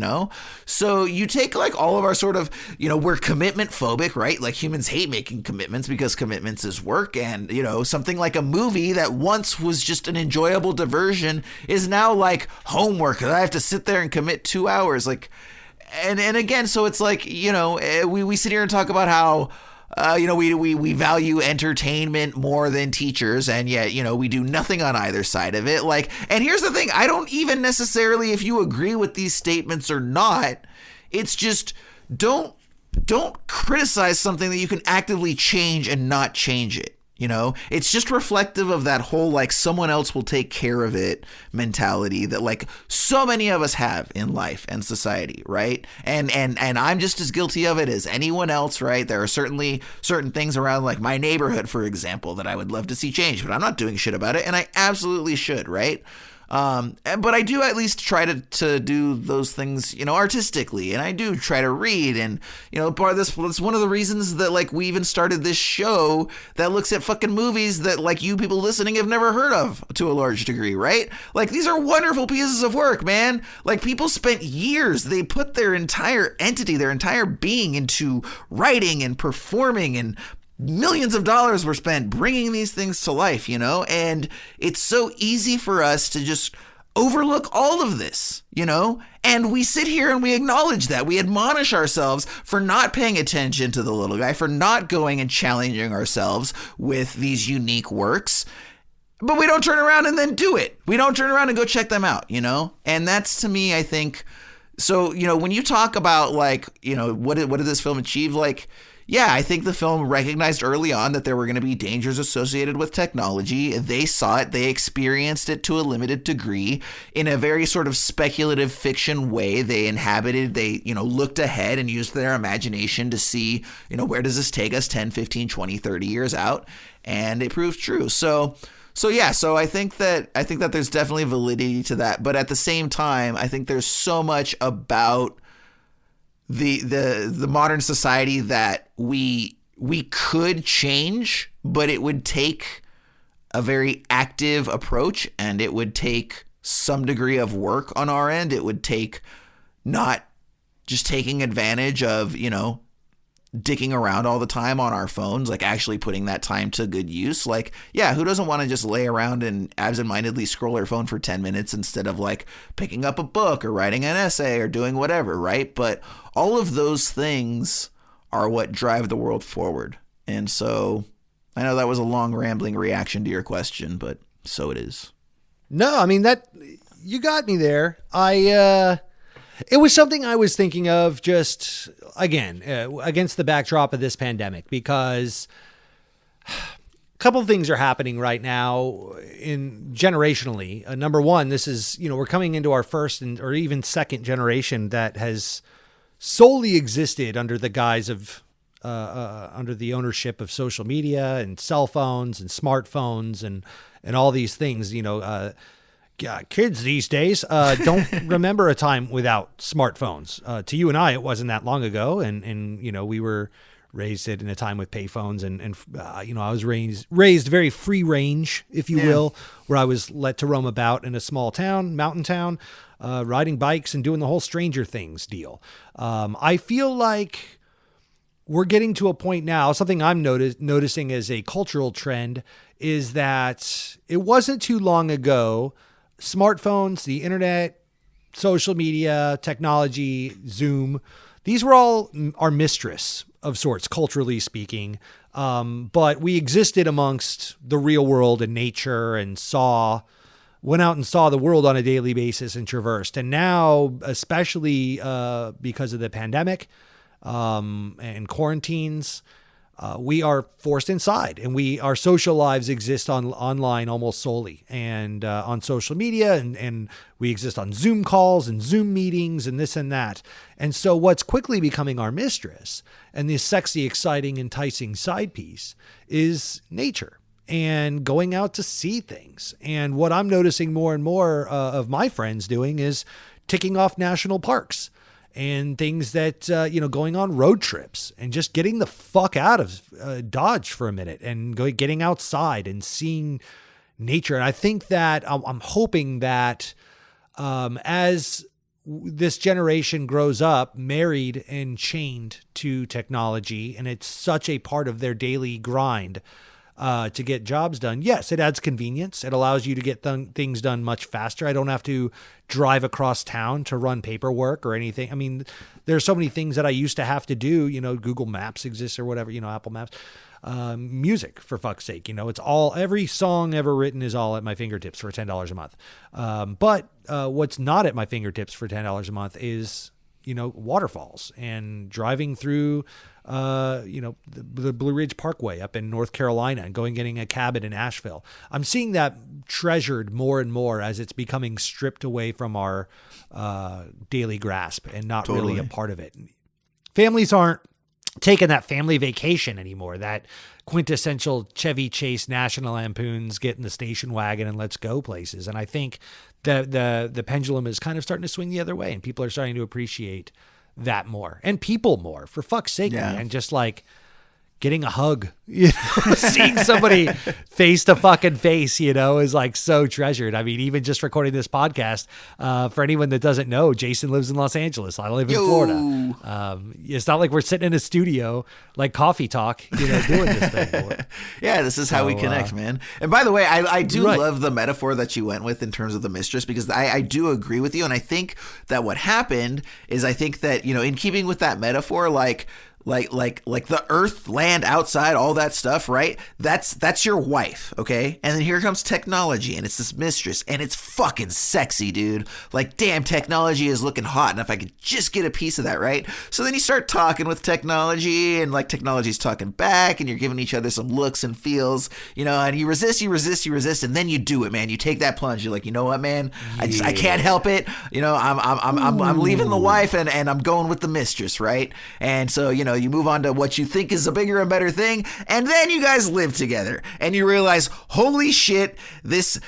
So you take, like, all of our sort of, we're commitment phobic, right? Like, humans hate making commitments because commitments is work, and, something like a movie that once was just an enjoyable diversion is now like homework that I have to sit there and commit 2 hours, like, and again, so it's like, we sit here and talk about how we value entertainment more than teachers, and yet we do nothing on either side of it. Like, and here's the thing, I don't even necessarily, if you agree with these statements or not, it's just don't criticize something that you can actively change and not change it. It's just reflective of that whole, like, someone else will take care of it mentality that, like, so many of us have in life and society, right? And I'm just as guilty of it as anyone else, right? There are certainly certain things around, like, my neighborhood, for example, that I would love to see change, but I'm not doing shit about it, and I absolutely should, right? But I do at least try to do those things, artistically, and I do try to read, and, part of this, that's one of the reasons that, like, we even started this show that looks at fucking movies that, like, you people listening have never heard of to a large degree, right? Like, these are wonderful pieces of work, man. Like, people spent years, they put their entire entity, their entire being into writing and performing, and millions of dollars were spent bringing these things to life, and it's so easy for us to just overlook all of this, and we sit here and we acknowledge that. We admonish ourselves for not paying attention to the little guy, for not going and challenging ourselves with these unique works, but we don't turn around and then do it. We don't turn around and go check them out, and that's, to me, I think, so, when you talk about, like, what did this film achieve, like, yeah, I think the film recognized early on that there were going to be dangers associated with technology. They saw it. They experienced it to a limited degree in a very sort of speculative fiction way. They looked ahead and used their imagination to see, where does this take us 10, 15, 20, 30 years out? And it proved true. So I think that there's definitely validity to that. But at the same time, I think there's so much about the modern society that we could change, but it would take a very active approach, and it would take some degree of work on our end. It would take not just taking advantage of, dicking around all the time on our phones, like actually putting that time to good use. Like, yeah, who doesn't want to just lay around and absentmindedly scroll their phone for 10 minutes instead of, like, picking up a book or writing an essay or doing whatever, right? But all of those things are what drive the world forward. And so I know that was a long rambling reaction to your question, but so it is. No, I mean, that you got me there. It was something I was thinking of just, again, against the backdrop of this pandemic, because a couple of things are happening right now generationally. Number one, this is, we're coming into our first or even second generation that has solely existed under the guise of, under the ownership of social media and cell phones and smartphones and all these things, kids these days don't remember a time without smartphones. To you and I, it wasn't that long ago, and we were raised in a time with payphones, and I was raised very free range, if you will, where I was let to roam about in a small town, mountain town, riding bikes and doing the whole Stranger Things deal. I feel like we're getting to a point now, something I'm noticing as a cultural trend is that it wasn't too long ago, smartphones, the internet, social media, technology, Zoom, these were all our mistress of sorts, culturally speaking. But we existed amongst the real world and nature and went out and saw the world on a daily basis and traversed. And now, especially because of the pandemic and quarantines, we are forced inside, and our social lives exist online almost solely, and on social media, and we exist on Zoom calls and Zoom meetings and this and that. And so what's quickly becoming our mistress and this sexy, exciting, enticing side piece is nature and going out to see things. And what I'm noticing more and more of my friends doing is ticking off national parks and things that, going on road trips and just getting the fuck out of Dodge for a minute and getting outside and seeing nature. And I think that I'm hoping that as this generation grows up, married and chained to technology, and it's such a part of their daily grind to get jobs done. Yes, it adds convenience. It allows you to get things done much faster. I don't have to drive across town to run paperwork or anything. I mean, there's so many things that I used to have to do. Google Maps exists or whatever, Apple Maps. Music, for fuck's sake. It's every song ever written is all at my fingertips for $10 a month. But what's not at my fingertips for $10 a month is, waterfalls and driving through the Blue Ridge Parkway up in North Carolina and getting a cabin in Asheville. I'm seeing that treasured more and more as it's becoming stripped away from our daily grasp and not really a part of it. Families aren't taking that family vacation anymore, that quintessential Chevy Chase, National Lampoons, get in the station wagon and let's go places. And I think the pendulum is kind of starting to swing the other way, and people are starting to appreciate that more, and people more, for fuck's sake, man. Just like getting a hug, seeing somebody face to fucking face, is like so treasured. I mean, even just recording this podcast, for anyone that doesn't know, Jason lives in Los Angeles. I live in Florida. It's not like we're sitting in a studio like Coffee Talk, doing this thing. Yeah, this is how we connect, man. And by the way, I do love the metaphor that you went with in terms of the mistress, because I do agree with you. And I think that what happened is, I think that, in keeping with that metaphor, like the earth, land, outside, all that stuff, right? That's your wife, okay? And then here comes technology, and it's this mistress, and it's fucking sexy, dude. Like, damn, technology is looking hot, and if I could just get a piece of that, right? So then you start talking with technology, and like technology's talking back, and you're giving each other some looks and feels, and you resist, and then you do it, man. You take that plunge. You're like, you know what, man? I can't help it. I'm leaving the wife, and I'm going with the mistress, right? And so, you move on to what you think is a bigger and better thing, and then you guys live together, and you realize, holy shit, this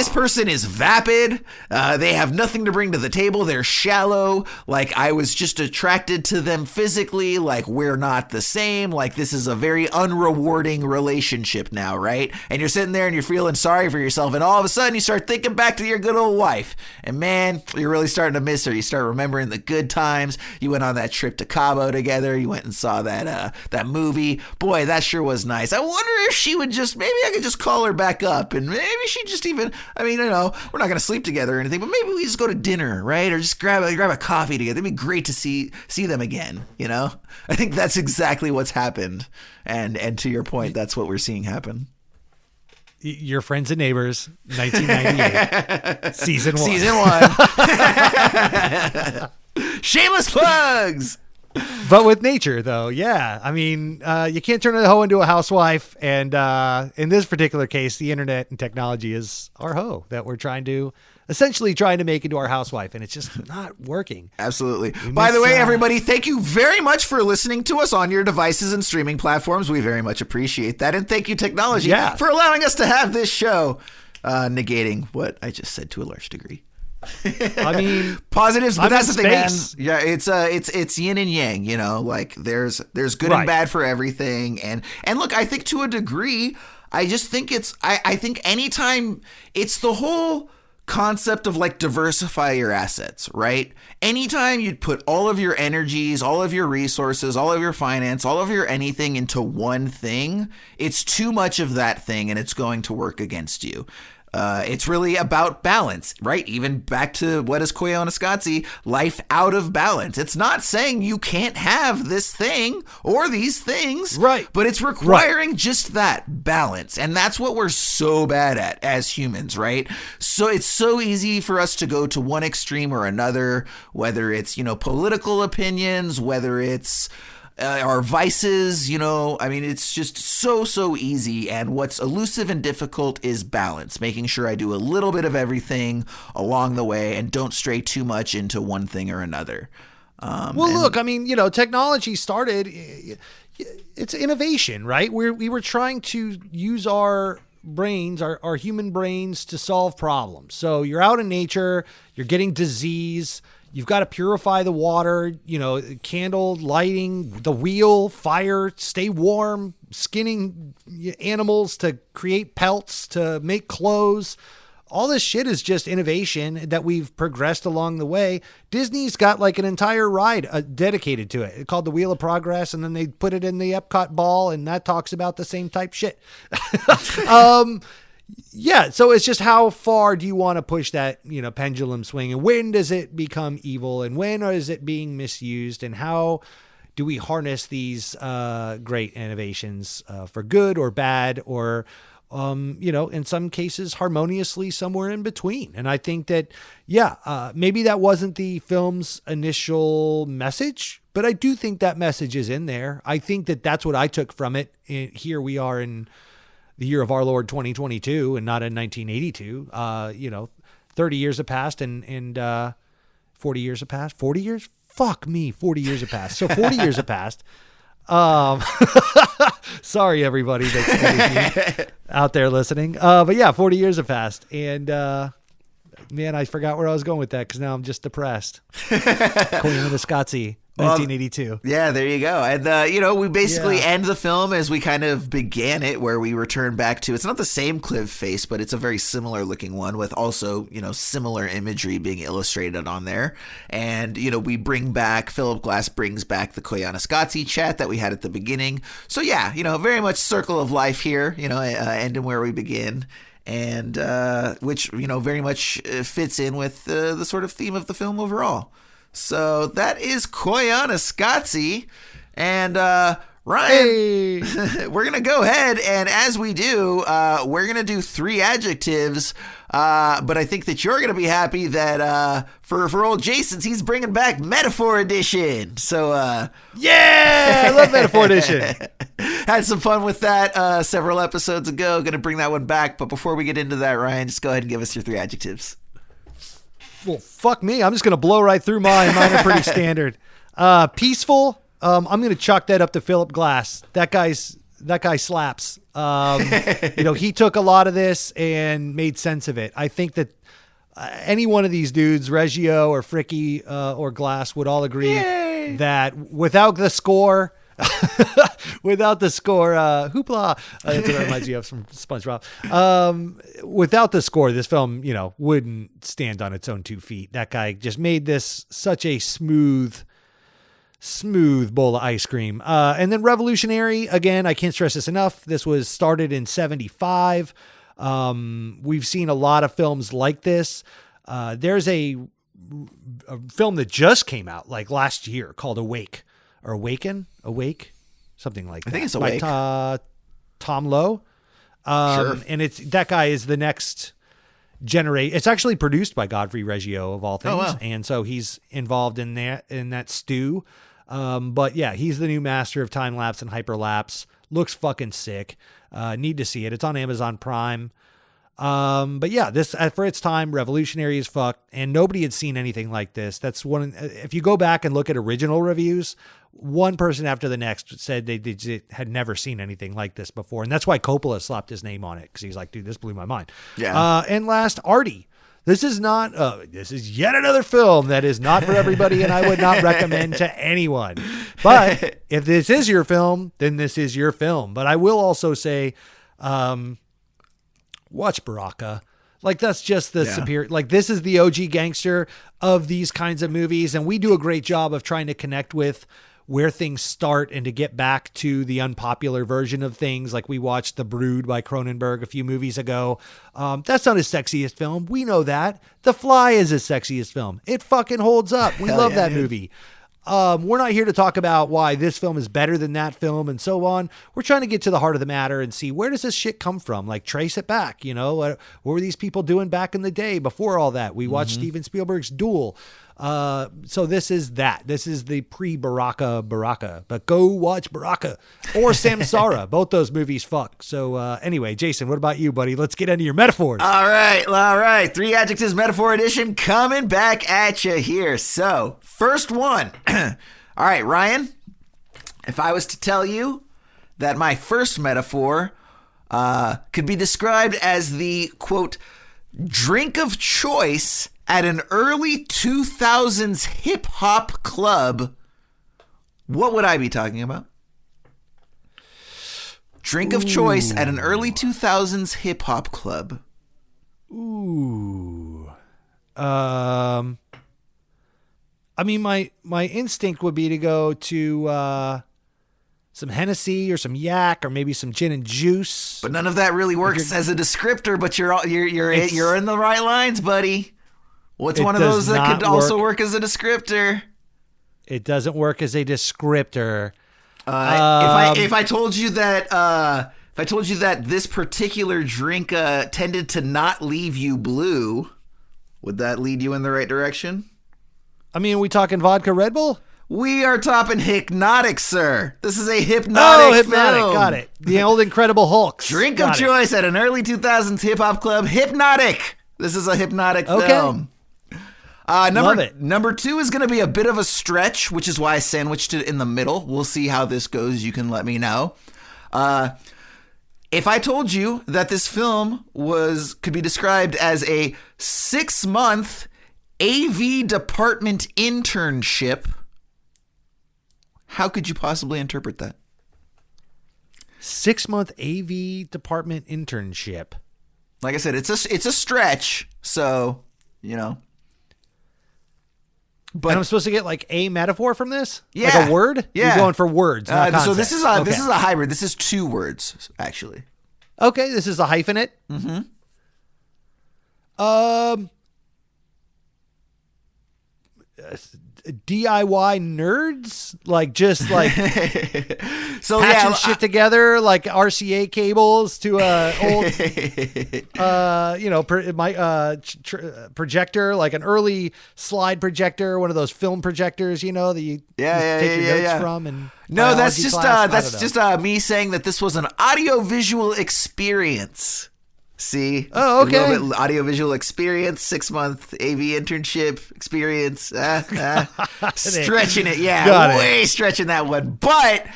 person is vapid. They have nothing to bring to the table. They're shallow. Like, I was just attracted to them physically. Like, we're not the same. Like, this is a very unrewarding relationship now, right? And you're sitting there and you're feeling sorry for yourself, and all of a sudden you start thinking back to your good old wife, and man, you're really starting to miss her. You start remembering the good times. You went on that trip to Cabo together. You went and saw that movie. Boy, that sure was nice. I wonder if she would maybe I could just call her back up, and maybe she just even, we're not going to sleep together or anything, but maybe we just go to dinner, right? Or just grab a coffee together. It'd be great to see them again, I think that's exactly what's happened. And to your point, that's what we're seeing happen. Your Friends and Neighbors, 1998, season 1. Shameless plugs. But with nature, though, yeah. I mean, you can't turn a hoe into a housewife. And in this particular case, the internet and technology is our hoe that we're essentially trying to make into our housewife. And it's just not working. Absolutely. By the way, everybody, thank you very much for listening to us on your devices and streaming platforms. We very much appreciate that. And thank you, technology, for allowing us to have this show, negating what I just said to a large degree. I mean, positives, but that's the thing, man. Yeah, it's yin and yang, like there's good and bad for everything. And look, I think to a degree, I just think I think anytime it's the whole concept of like diversify your assets, right? Anytime you'd put all of your energies, all of your resources, all of your finance, all of your anything into one thing, it's too much of that thing and it's going to work against you. It's really about balance, right? Even back to what is Koyaanasqatsi, life out of balance. It's not saying you can't have this thing or these things, right? But it's requiring just that balance. And that's what we're so bad at as humans, right? So it's so easy for us to go to one extreme or another, whether it's, political opinions, whether it's our vices, I mean, it's just so easy. And what's elusive and difficult is balance, making sure I do a little bit of everything along the way and don't stray too much into one thing or another. Look, I mean, technology started, it's innovation, right? We were trying to use our brains, our human brains, to solve problems. So you're out in nature, you're getting disease, you've got to purify the water, candle lighting, the wheel, fire, stay warm, skinning animals to create pelts, to make clothes. All this shit is just innovation that we've progressed along the way. Disney's got like an entire ride dedicated to it. It's called the Wheel of Progress, and then they put it in the Epcot ball, and that talks about the same type shit. Yeah, so it's just how far do you want to push that, pendulum swing, and when does it become evil, and when is it being misused, and how do we harness these great innovations for good or bad, or in some cases harmoniously somewhere in between. And I think that, maybe that wasn't the film's initial message, but I do think that message is in there. I think that that's what I took from it. Here we are in the year of our Lord 2022 and not in 1982. 30 years have passed and 40 years have passed. 40 years? Fuck me. 40 years have passed. So 40 years have passed. Sorry, everybody that's out there listening. But yeah, 40 years have passed. And man, I forgot where I was going with that because now I'm just depressed. Koyaanasqatsi. 1982. Yeah, there you go. And, we basically end the film as we kind of began it, where we return back to, it's not the same cliff face, but it's a very similar looking one with also, similar imagery being illustrated on there. And, we bring back, Philip Glass brings back the Koyaanasqatsi chat that we had at the beginning. So yeah, very much circle of life here, ending where we begin. And which, very much fits in with the sort of theme of the film overall. So that is Koyaanasqatsi. And Ryan, we're going to go ahead, and as we do, we're going to do 3 adjectives. But I think that you're going to be happy that for old Jason's, he's bringing back Metaphor Edition. So yeah, I love Metaphor Edition. Had some fun with that several episodes ago. Going to bring that one back. But before we get into that, Ryan, just go ahead and give us your 3 adjectives. Well, fuck me. I'm just going to blow right through mine. Mine are pretty standard. Peaceful. I'm going to chalk that up to Philip Glass. That guy slaps. He took a lot of this and made sense of it. I think that any one of these dudes, Reggio or Fricky or Glass, would all agree that without the score, hoopla. That's what it reminds me of from SpongeBob. Without the score, this film, wouldn't stand on its own 2 feet. That guy just made this such a smooth bowl of ice cream. And then revolutionary, again, I can't stress this enough. This was started in 1975. We've seen a lot of films like this. There's a film that just came out like last year called Awake. Or Awake, something like that. I think it's Awake. By Tom Lowe. Sure. And that guy is the next generation. It's actually produced by Godfrey Reggio of all things. Oh, wow. And so he's involved in that stew. But yeah, he's the new master of time lapse and hyperlapse. Looks fucking sick. Need to see it. It's on Amazon Prime. But yeah, this for its time, revolutionary as fuck, and nobody had seen anything like this. That's one. If you go back and look at original reviews, one person after the next said they had never seen anything like this before, and that's why Coppola slapped his name on it, because he's like, dude, this blew my mind. Yeah. And last, Artie. This is not. This is yet another film that is not for everybody, and I would not recommend to anyone. But if this is your film, then this is your film. But I will also say, watch Baraka. Like, that's just the superior. Like, this is the OG gangster of these kinds of movies. And we do a great job of trying to connect with where things start and to get back to the unpopular version of things. Like, we watched The Brood by Cronenberg a few movies ago. That's not his sexiest film. We know that. The Fly is his sexiest film. It fucking holds up. We love that movie. We're not here to talk about why this film is better than that film and so on. We're trying to get to the heart of the matter and see, where does this shit come from? Like, trace it back, you know? What were these people doing back in the day before all that? We watched Steven Spielberg's Duel. So this is that. This is the pre-Baraka. But go watch Baraka or Samsara. Both those movies fuck. So anyway, Jason, what about you, buddy? Let's get into your metaphors. All right. 3 Adjectives Metaphor Edition coming back at you here. So, first one. All right, Ryan, if I was to tell you that my first metaphor could be described as the, quote, drink of choice at an early 2000s hip-hop club, what would I be talking about? Drink of choice at an early 2000s hip-hop club. I mean, my instinct would be to go to some Hennessy or some Yak or maybe some gin and juice. But none of that really works as a descriptor, but you're in the right lines, buddy. What's one of those that could also work as a descriptor? It doesn't work as a descriptor. If I told you that this particular drink tended to not leave you blue, would that lead you in the right direction? I mean, are we talking vodka Red Bull? We are talking Hypnotic, sir. This is a hypnotic film. Got it. The old Incredible Hulk. Drink of choice at an early 2000s hip-hop club, Hypnotic. This is a hypnotic film. Love it. Number 2 is going to be a bit of a stretch, which is why I sandwiched it in the middle. We'll see how this goes. You can let me know. If I told you that this film could be described as a 6-month AV department internship, how could you possibly interpret that? 6-month AV department internship. Like I said, it's a stretch, so, you know. But and I'm supposed to get like a metaphor from this? Yeah. Like a word? Yeah. You're going for words, not so this is concepts. this is a hybrid. This is 2 words, actually. Okay, this is a hyphenate. Mm-hmm. DIY nerds, like just like so patching shit together, like RCA cables to a old, projector, like an early slide projector, one of those film projectors, you know, that you take your notes from. And no, that's just me saying that this was an audiovisual experience. See? Oh, okay. A little bit audiovisual experience, 6-month AV internship experience. Stretching it, way stretching that one. But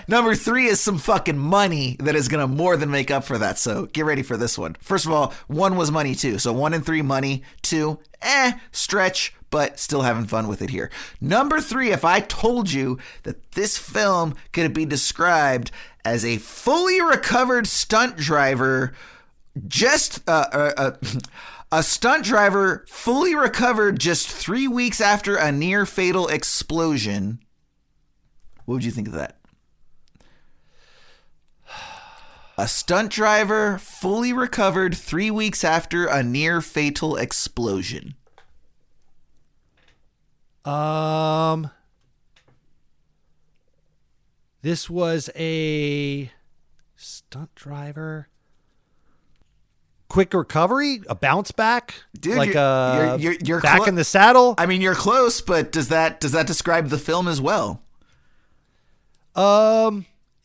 number 3 is some fucking money that is gonna more than make up for that. So get ready for this one. First of all, 1 was money too. So 1 and 3 money, 2 stretch, but still having fun with it here. Number 3, if I told you that this film could be described as a fully recovered stunt driver. A stunt driver fully recovered just 3 weeks after a near fatal explosion. What would you think of that? A stunt driver fully recovered 3 weeks after a near fatal explosion. This was a stunt driver. Quick recovery, a bounce back, dude. Like you're back in the saddle. I mean, you're close, but does that describe the film as well?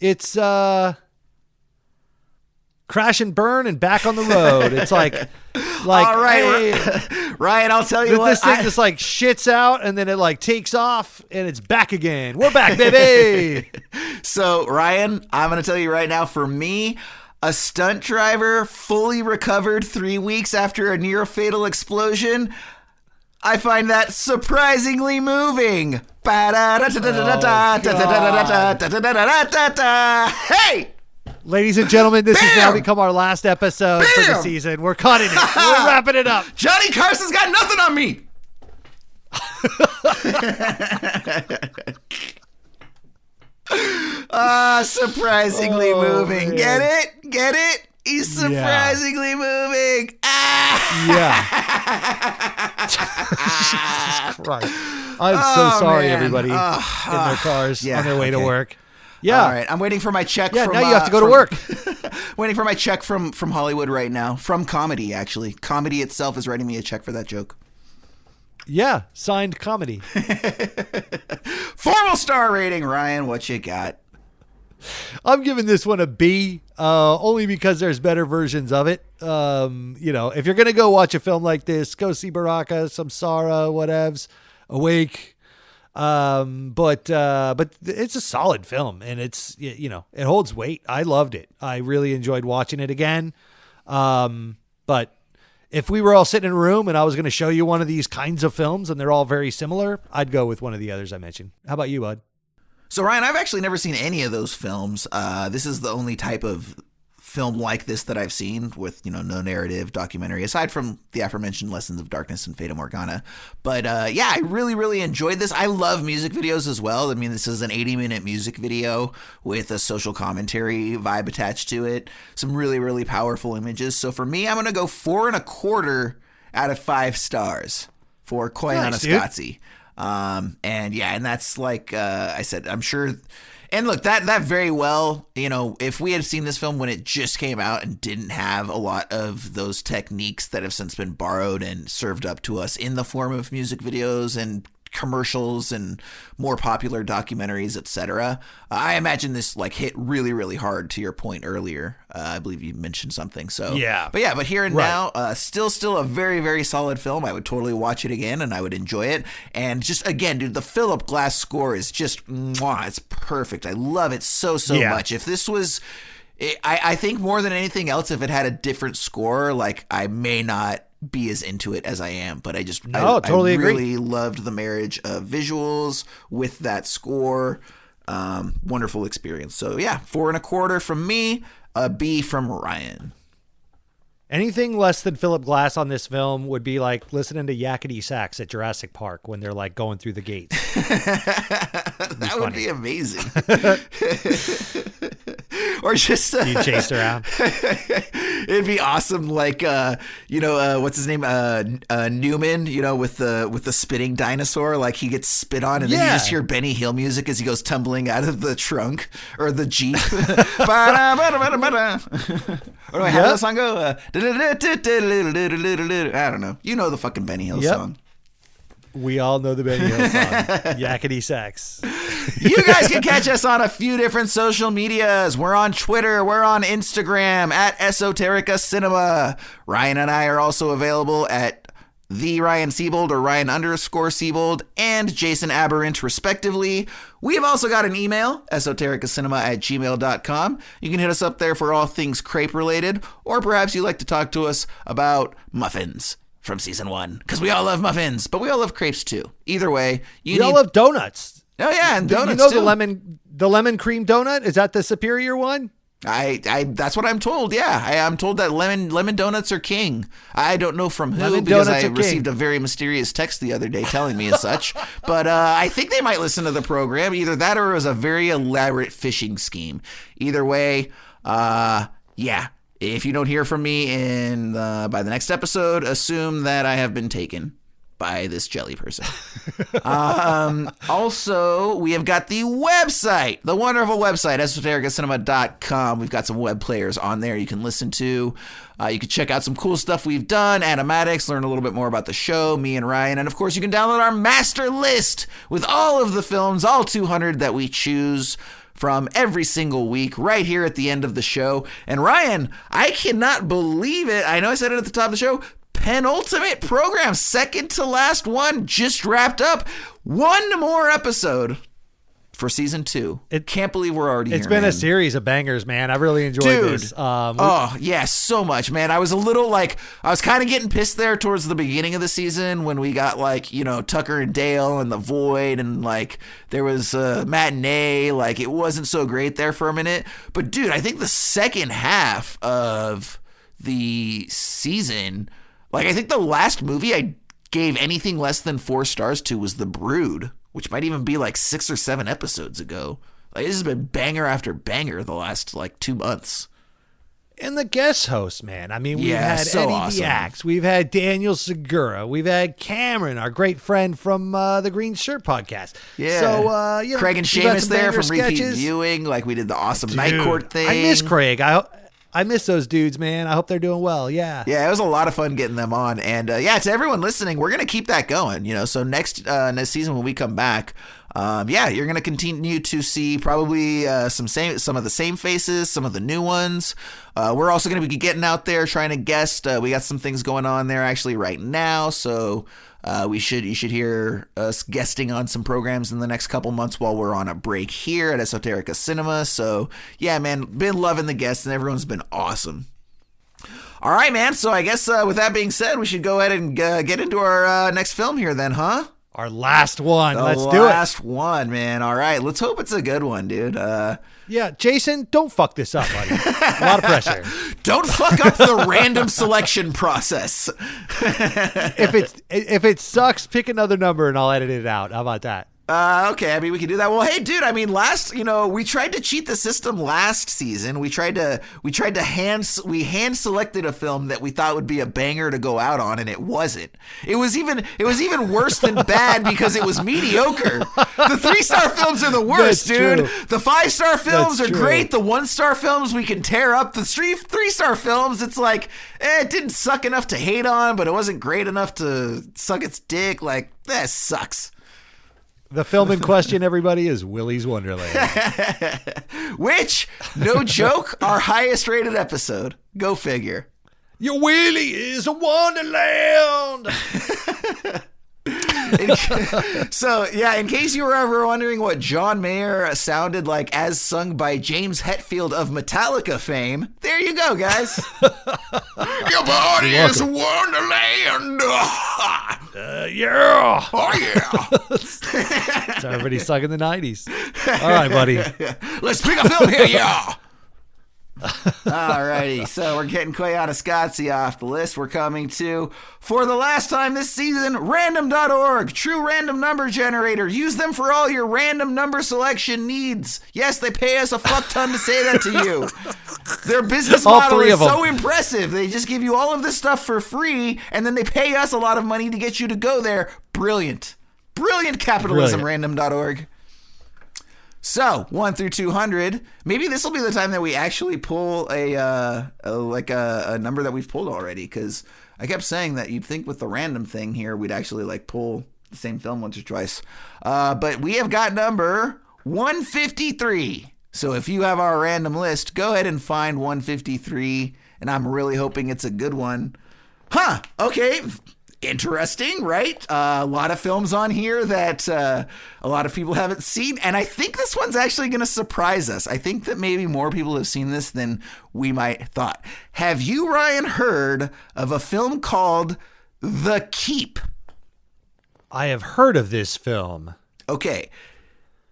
It's crash and burn and back on the road. It's like all right, hey, Ryan. I'll tell you what. This thing just like shits out and then it like takes off and it's back again. We're back, baby. So Ryan, I'm gonna tell you right now. For me. A stunt driver fully recovered 3 weeks after a near fatal explosion. I find that surprisingly moving. Hey! Ladies and gentlemen, this has now Bam! become our last episode for the Bam! season. We're cutting it. We're wrapping it up. Johnny Carson's got nothing on me. Surprisingly moving. Man. Get it? Get it? He's surprisingly moving. Jesus Christ. I'm so sorry, man. everybody, in their cars on their way to work. Yeah. All right. I'm waiting for my check. Yeah, from, now you have to go to work. Waiting for my check from Hollywood right now. From comedy, actually. Comedy itself is writing me a check for that joke. Yeah, signed comedy. Formal star rating, Ryan. What you got? I'm giving this one a B, only because there's better versions of it. If you're gonna go watch a film like this, go see Baraka, Samsara, whatevs, Awake. But it's a solid film, and it's it holds weight. I loved it. I really enjoyed watching it again. But if we were all sitting in a room and I was going to show you one of these kinds of films and they're all very similar, I'd go with one of the others I mentioned. How about you, bud? So, Ryan, I've actually never seen any of those films. This is the only type of film like this that I've seen with, no narrative documentary, aside from the aforementioned Lessons of Darkness and Fata Morgana. But I really, really enjoyed this. I love music videos as well. I mean, this is an 80-minute music video with a social commentary vibe attached to it. Some really, really powerful images. So for me, I'm going to go 4.25 out of 5 stars for Koyaanasqatsi. And that's like I said, I'm sure. And look, that very well, if we had seen this film when it just came out and didn't have a lot of those techniques that have since been borrowed and served up to us in the form of music videos and commercials and more popular documentaries, etc. I imagine this hit really, really hard, to your point earlier. I believe you mentioned something. So but here and now, still a very, very solid film. I would totally watch it again and I would enjoy it. And just again, dude, the Philip Glass score is just it's perfect. I love it so much. If this was, I think more than anything else, if it had a different score, I may not be as into it as I am, but I totally agree. Really loved the marriage of visuals with that score. Wonderful experience. So 4.25 from me, a B from Ryan. Anything less than Philip Glass on this film would be like listening to yakety sax at Jurassic Park when they're going through the gates. That would be amazing. Or just you chased around. It'd be awesome, what's his name, Newman, with the spitting dinosaur, he gets spit on, and then you just hear Benny Hill music as he goes tumbling out of the trunk or the Jeep. Or do I have that song go? I don't know. You know the fucking Benny Hill song. We all know the Benny Hill song. Yakety sax. You guys can catch us on a few different social medias. We're on Twitter. We're on Instagram at Esoterica Cinema. Ryan and I are also available at the Ryan Siebold or Ryan_Siebold and Jason Aberrant, respectively. We have also got an email, esotericacinema@gmail.com. You can hit us up there for all things crepe related, or perhaps you'd like to talk to us about muffins from season 1, because we all love muffins, but we all love crepes too. Either way, we all love donuts. Oh yeah, and donuts too. The lemon cream donut, is that the superior one? I that's what I'm told. Yeah, I'm told that lemon donuts are king. I don't know from who, because I received a very mysterious text the other day telling me as such. But I think they might listen to the program. Either that or it was a very elaborate phishing scheme. Either way, if you don't hear from me by the next episode, assume that I have been taken by this jelly person. Also, we have got the website, the wonderful website, esotericacinema.com. We've got some web players on there you can listen to. You can check out some cool stuff we've done, animatics, learn a little bit more about the show, me and Ryan. And of course, you can download our master list with all of the films, all 200 that we choose from every single week right here at the end of the show. And Ryan, I cannot believe it. I know I said it at the top of the show. Penultimate program, second to last one, just wrapped up. One more episode for season 2. Can't believe we're already here. It's been man. a series of bangers, man. I really enjoyed this. Yeah, so much, man. I was a little I was kind of getting pissed there towards the beginning of the season when we got Tucker and Dale and The Void, and there was Matinee. It wasn't so great there for a minute. But dude, I think the second half of the season, I think the last movie I gave anything less than 4 stars to was The Brood, which might even be 6 or 7 episodes ago. This has been banger after banger the last 2 months. And the guest hosts, man. I mean, we've had so Eddie awesome. the Axe. We've had Daniel Segura. We've had Cameron, our great friend from the Green Shirt podcast. Yeah. So, Craig and we've had Seamus some there banger from Repeat sketches. Viewing. We did the awesome Night Dude, Court thing. I miss Craig. I miss those dudes, man. I hope they're doing well. Yeah. Yeah, it was a lot of fun getting them on. And to everyone listening, we're going to keep that going. So next season when we come back, you're going to continue to see probably some of the same faces, some of the new ones. We're also going to be getting out there trying to guest. We got some things going on there actually right now. So you should hear us guesting on some programs in the next couple months while we're on a break here at Esoterica Cinema. So yeah, man, been loving the guests and everyone's been awesome. All right, man. So I guess with that being said, we should go ahead and get into our next film here then, huh? Our last one. Let's do it. The last one, man. All right. Let's hope it's a good one, dude. Yeah, Jason, don't fuck this up, buddy. A lot of pressure. Don't fuck up the random selection process. If it sucks, pick another number and I'll edit it out. How about that? Okay, I mean, we can do that. Well, hey, dude, I mean, we tried to cheat the system last season. We hand selected a film that we thought would be a banger to go out on, and it wasn't. It was even worse than bad because it was mediocre. The 3-star films are the worst, That's dude. true. The 5-star films That's are true. great. The 1-star films we can tear up. The 3-star films, it's it didn't suck enough to hate on, but it wasn't great enough to suck its dick. That sucks. The film in question, everybody, is Willy's Wonderland. Which, no joke, our highest rated episode. Go figure. Your Willy is a wonderland. So, yeah, in case you were ever wondering what John Mayer sounded like as sung by James Hetfield of Metallica fame, there you go, guys. Your body is a wonderland. Yeah. Oh, yeah. It's everybody stuck in the 90s. All right, buddy. Let's pick a film here, yeah. Alrighty, so we're getting Koyaanasqatsi off the list. We're coming to, for the last time this season, random.org, true random number generator. Use them for all your random number selection needs. Yes, they pay us a fuck ton to say that to you. Their business model is so impressive. They just give you all of this stuff for free, and then they pay us a lot of money to get you to go there. Brilliant. Brilliant capitalism, random.org. So 1 through 200. Maybe this will be the time that we actually pull a number that we've pulled already. Because I kept saying that you'd think with the random thing here, we'd actually pull the same film once or twice. But we have got number 153. So if you have our random list, go ahead and find 153. And I'm really hoping it's a good one. Huh? Okay. Interesting, right? A lot of films on here that a lot of people haven't seen, and I think this one's actually going to surprise us. I think that maybe more people have seen this than we might thought. Have you, Ryan, heard of a film called The Keep? I have heard of this film. Okay.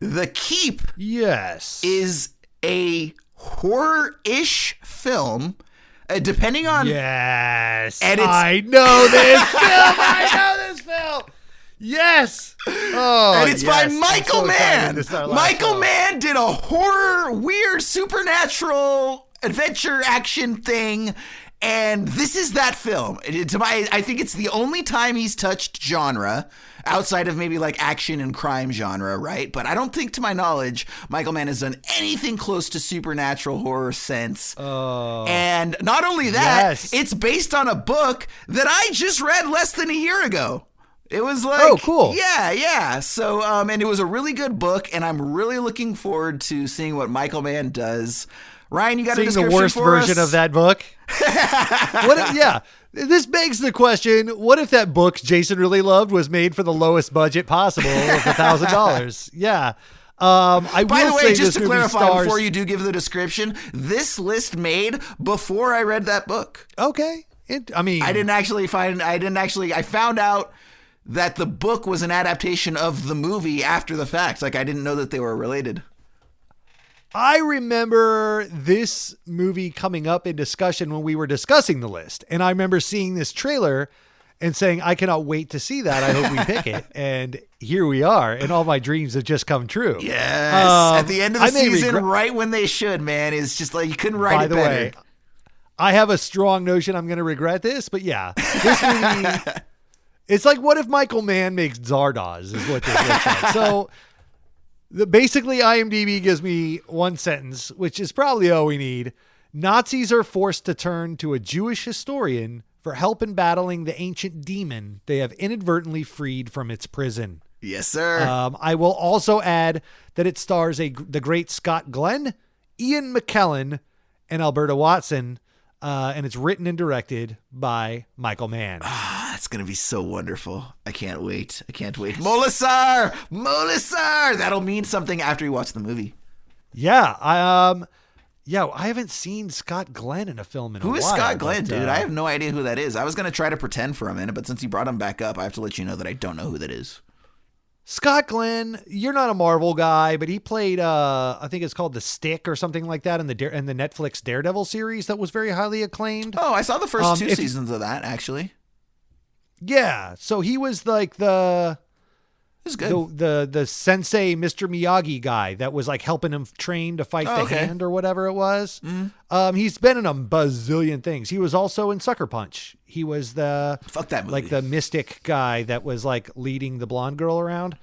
The Keep, yes, is a horror-ish film. Depending on... Yes. And it's, I know this film. I know this film. Yes. Oh, and it's by Michael so Mann. Michael film. Mann did a horror, weird, supernatural adventure action thing. And this is that film. I think it's the only time he's touched genre outside of maybe action and crime genre, right? But I don't think, to my knowledge, Michael Mann has done anything close to supernatural horror since. Oh. And not only that, Yes. it's based on a book that I just read less than a year ago. It was oh, cool. Yeah. So, and it was a really good book, and I'm really looking forward to seeing what Michael Mann does. Ryan, you got a description the worst for version us? of that book? This begs the question, what if that book Jason really loved was made for the lowest budget possible of $1,000? Yeah. I By will the way, say just this to movie clarify stars... before you do give the description, this list made before I read that book. Okay. I found out that the book was an adaptation of the movie after the fact. Like, I didn't know that they were related. I remember this movie coming up in discussion when we were discussing the list. And I remember seeing this trailer and saying, I cannot wait to see that. I hope we pick it. And here we are. And all my dreams have just come true. Yes. At the end of the season, right when they should, man. It's just like you couldn't write it better. By the way, I have a strong notion I'm going to regret this. But yeah, this movie, it's like, what if Michael Mann makes Zardoz is what this looks like. So basically, IMDb gives me one sentence, which is probably all we need. Nazis are forced to turn to a Jewish historian for help in battling the ancient demon they have inadvertently freed from its prison. Yes, sir. I will also add that it stars the great Scott Glenn, Ian McKellen, and Alberta Watson, and it's written and directed by Michael Mann. It's going to be so wonderful. I can't wait. Molisar! That'll mean something after you watch the movie. Yeah, I haven't seen Scott Glenn in a film in a while. Who is Scott Glenn, dude? I have no idea who that is. I was going to try to pretend for a minute, but since you brought him back up, I have to let you know that I don't know who that is. Scott Glenn, you're not a Marvel guy, but he played, I think it's called The Stick or something like that in the Netflix Daredevil series that was very highly acclaimed. Oh, I saw the first two seasons of that, actually. Yeah, so he was like the sensei Mr. Miyagi guy that was like helping him train to fight the hand or whatever it was. Mm-hmm. He's been in a bazillion things. He was also in Sucker Punch. He was fuck that movie. Like the mystic guy that was like leading the blonde girl around.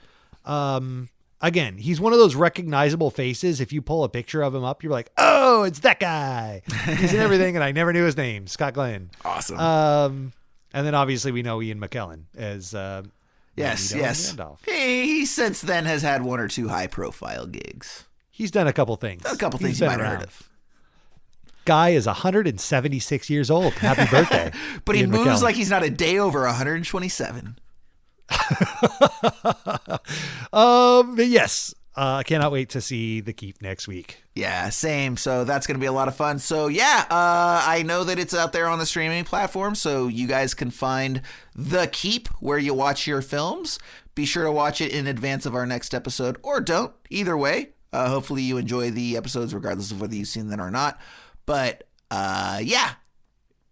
Again, he's one of those recognizable faces. If you pull a picture of him up, you're like, oh, it's that guy. He's in everything, and I never knew his name. Scott Glenn. Awesome. And then obviously we know Ian McKellen as Yes. He since then has had one or two high-profile gigs. He's done a couple things. You might have heard of. Guy is 176 years old. Happy birthday. But Ian moves McKellen like he's not a day over 127. But yes, I cannot wait to see The Keep next week. Yeah, same. So that's going to be a lot of fun. So yeah, I know that it's out there on the streaming platform, so you guys can find The Keep where you watch your films. Be sure to watch it in advance of our next episode, or don't. Either way, hopefully you enjoy the episodes regardless of whether you've seen them or not. But yeah,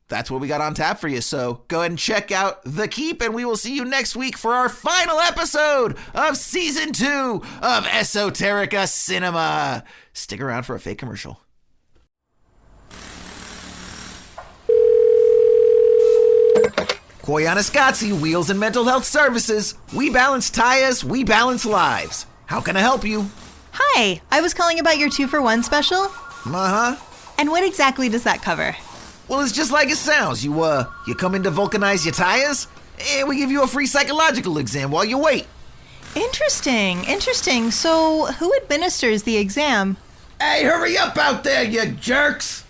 that's what we got on tap for you. So go ahead and check out The Keep, and we will see you next week for our final episode of Season 2 of Esoterica Cinema. Stick around for a fake commercial. Koyaanisqatsi Wheels and Mental Health Services. We balance tires, we balance lives. How can I help you? Hi, I was calling about your 2-for-1 special. Uh-huh. And what exactly does that cover? Well, it's just like it sounds. You come in to vulcanize your tires, and we give you a free psychological exam while you wait. Interesting. So, who administers the exam? Hey, hurry up out there, you jerks!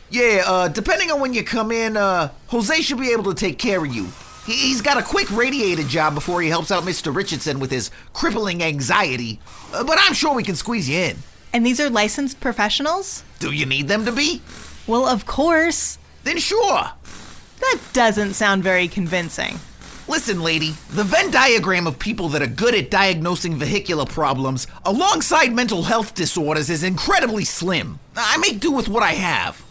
Yeah, depending on when you come in, Jose should be able to take care of you. He's got a quick radiator job before he helps out Mr. Richardson with his crippling anxiety. But I'm sure we can squeeze you in. And these are licensed professionals? Do you need them to be? Well, of course. Then sure. That doesn't sound very convincing. Listen, lady, the Venn diagram of people that are good at diagnosing vehicular problems alongside mental health disorders is incredibly slim. I make do with what I have.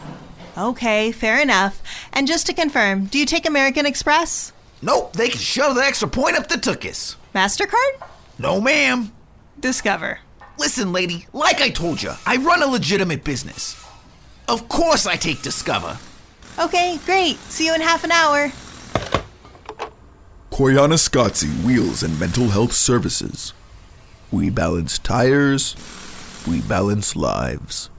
Okay, fair enough. And just to confirm, do you take American Express? Nope, they can shove the extra point up the tookus. MasterCard? No, ma'am. Discover. Listen, lady, like I told you, I run a legitimate business. Of course I take Discover. Okay, great. See you in half an hour. Koyaanasqatsi Wheels and Mental Health Services. We balance tires, we balance lives.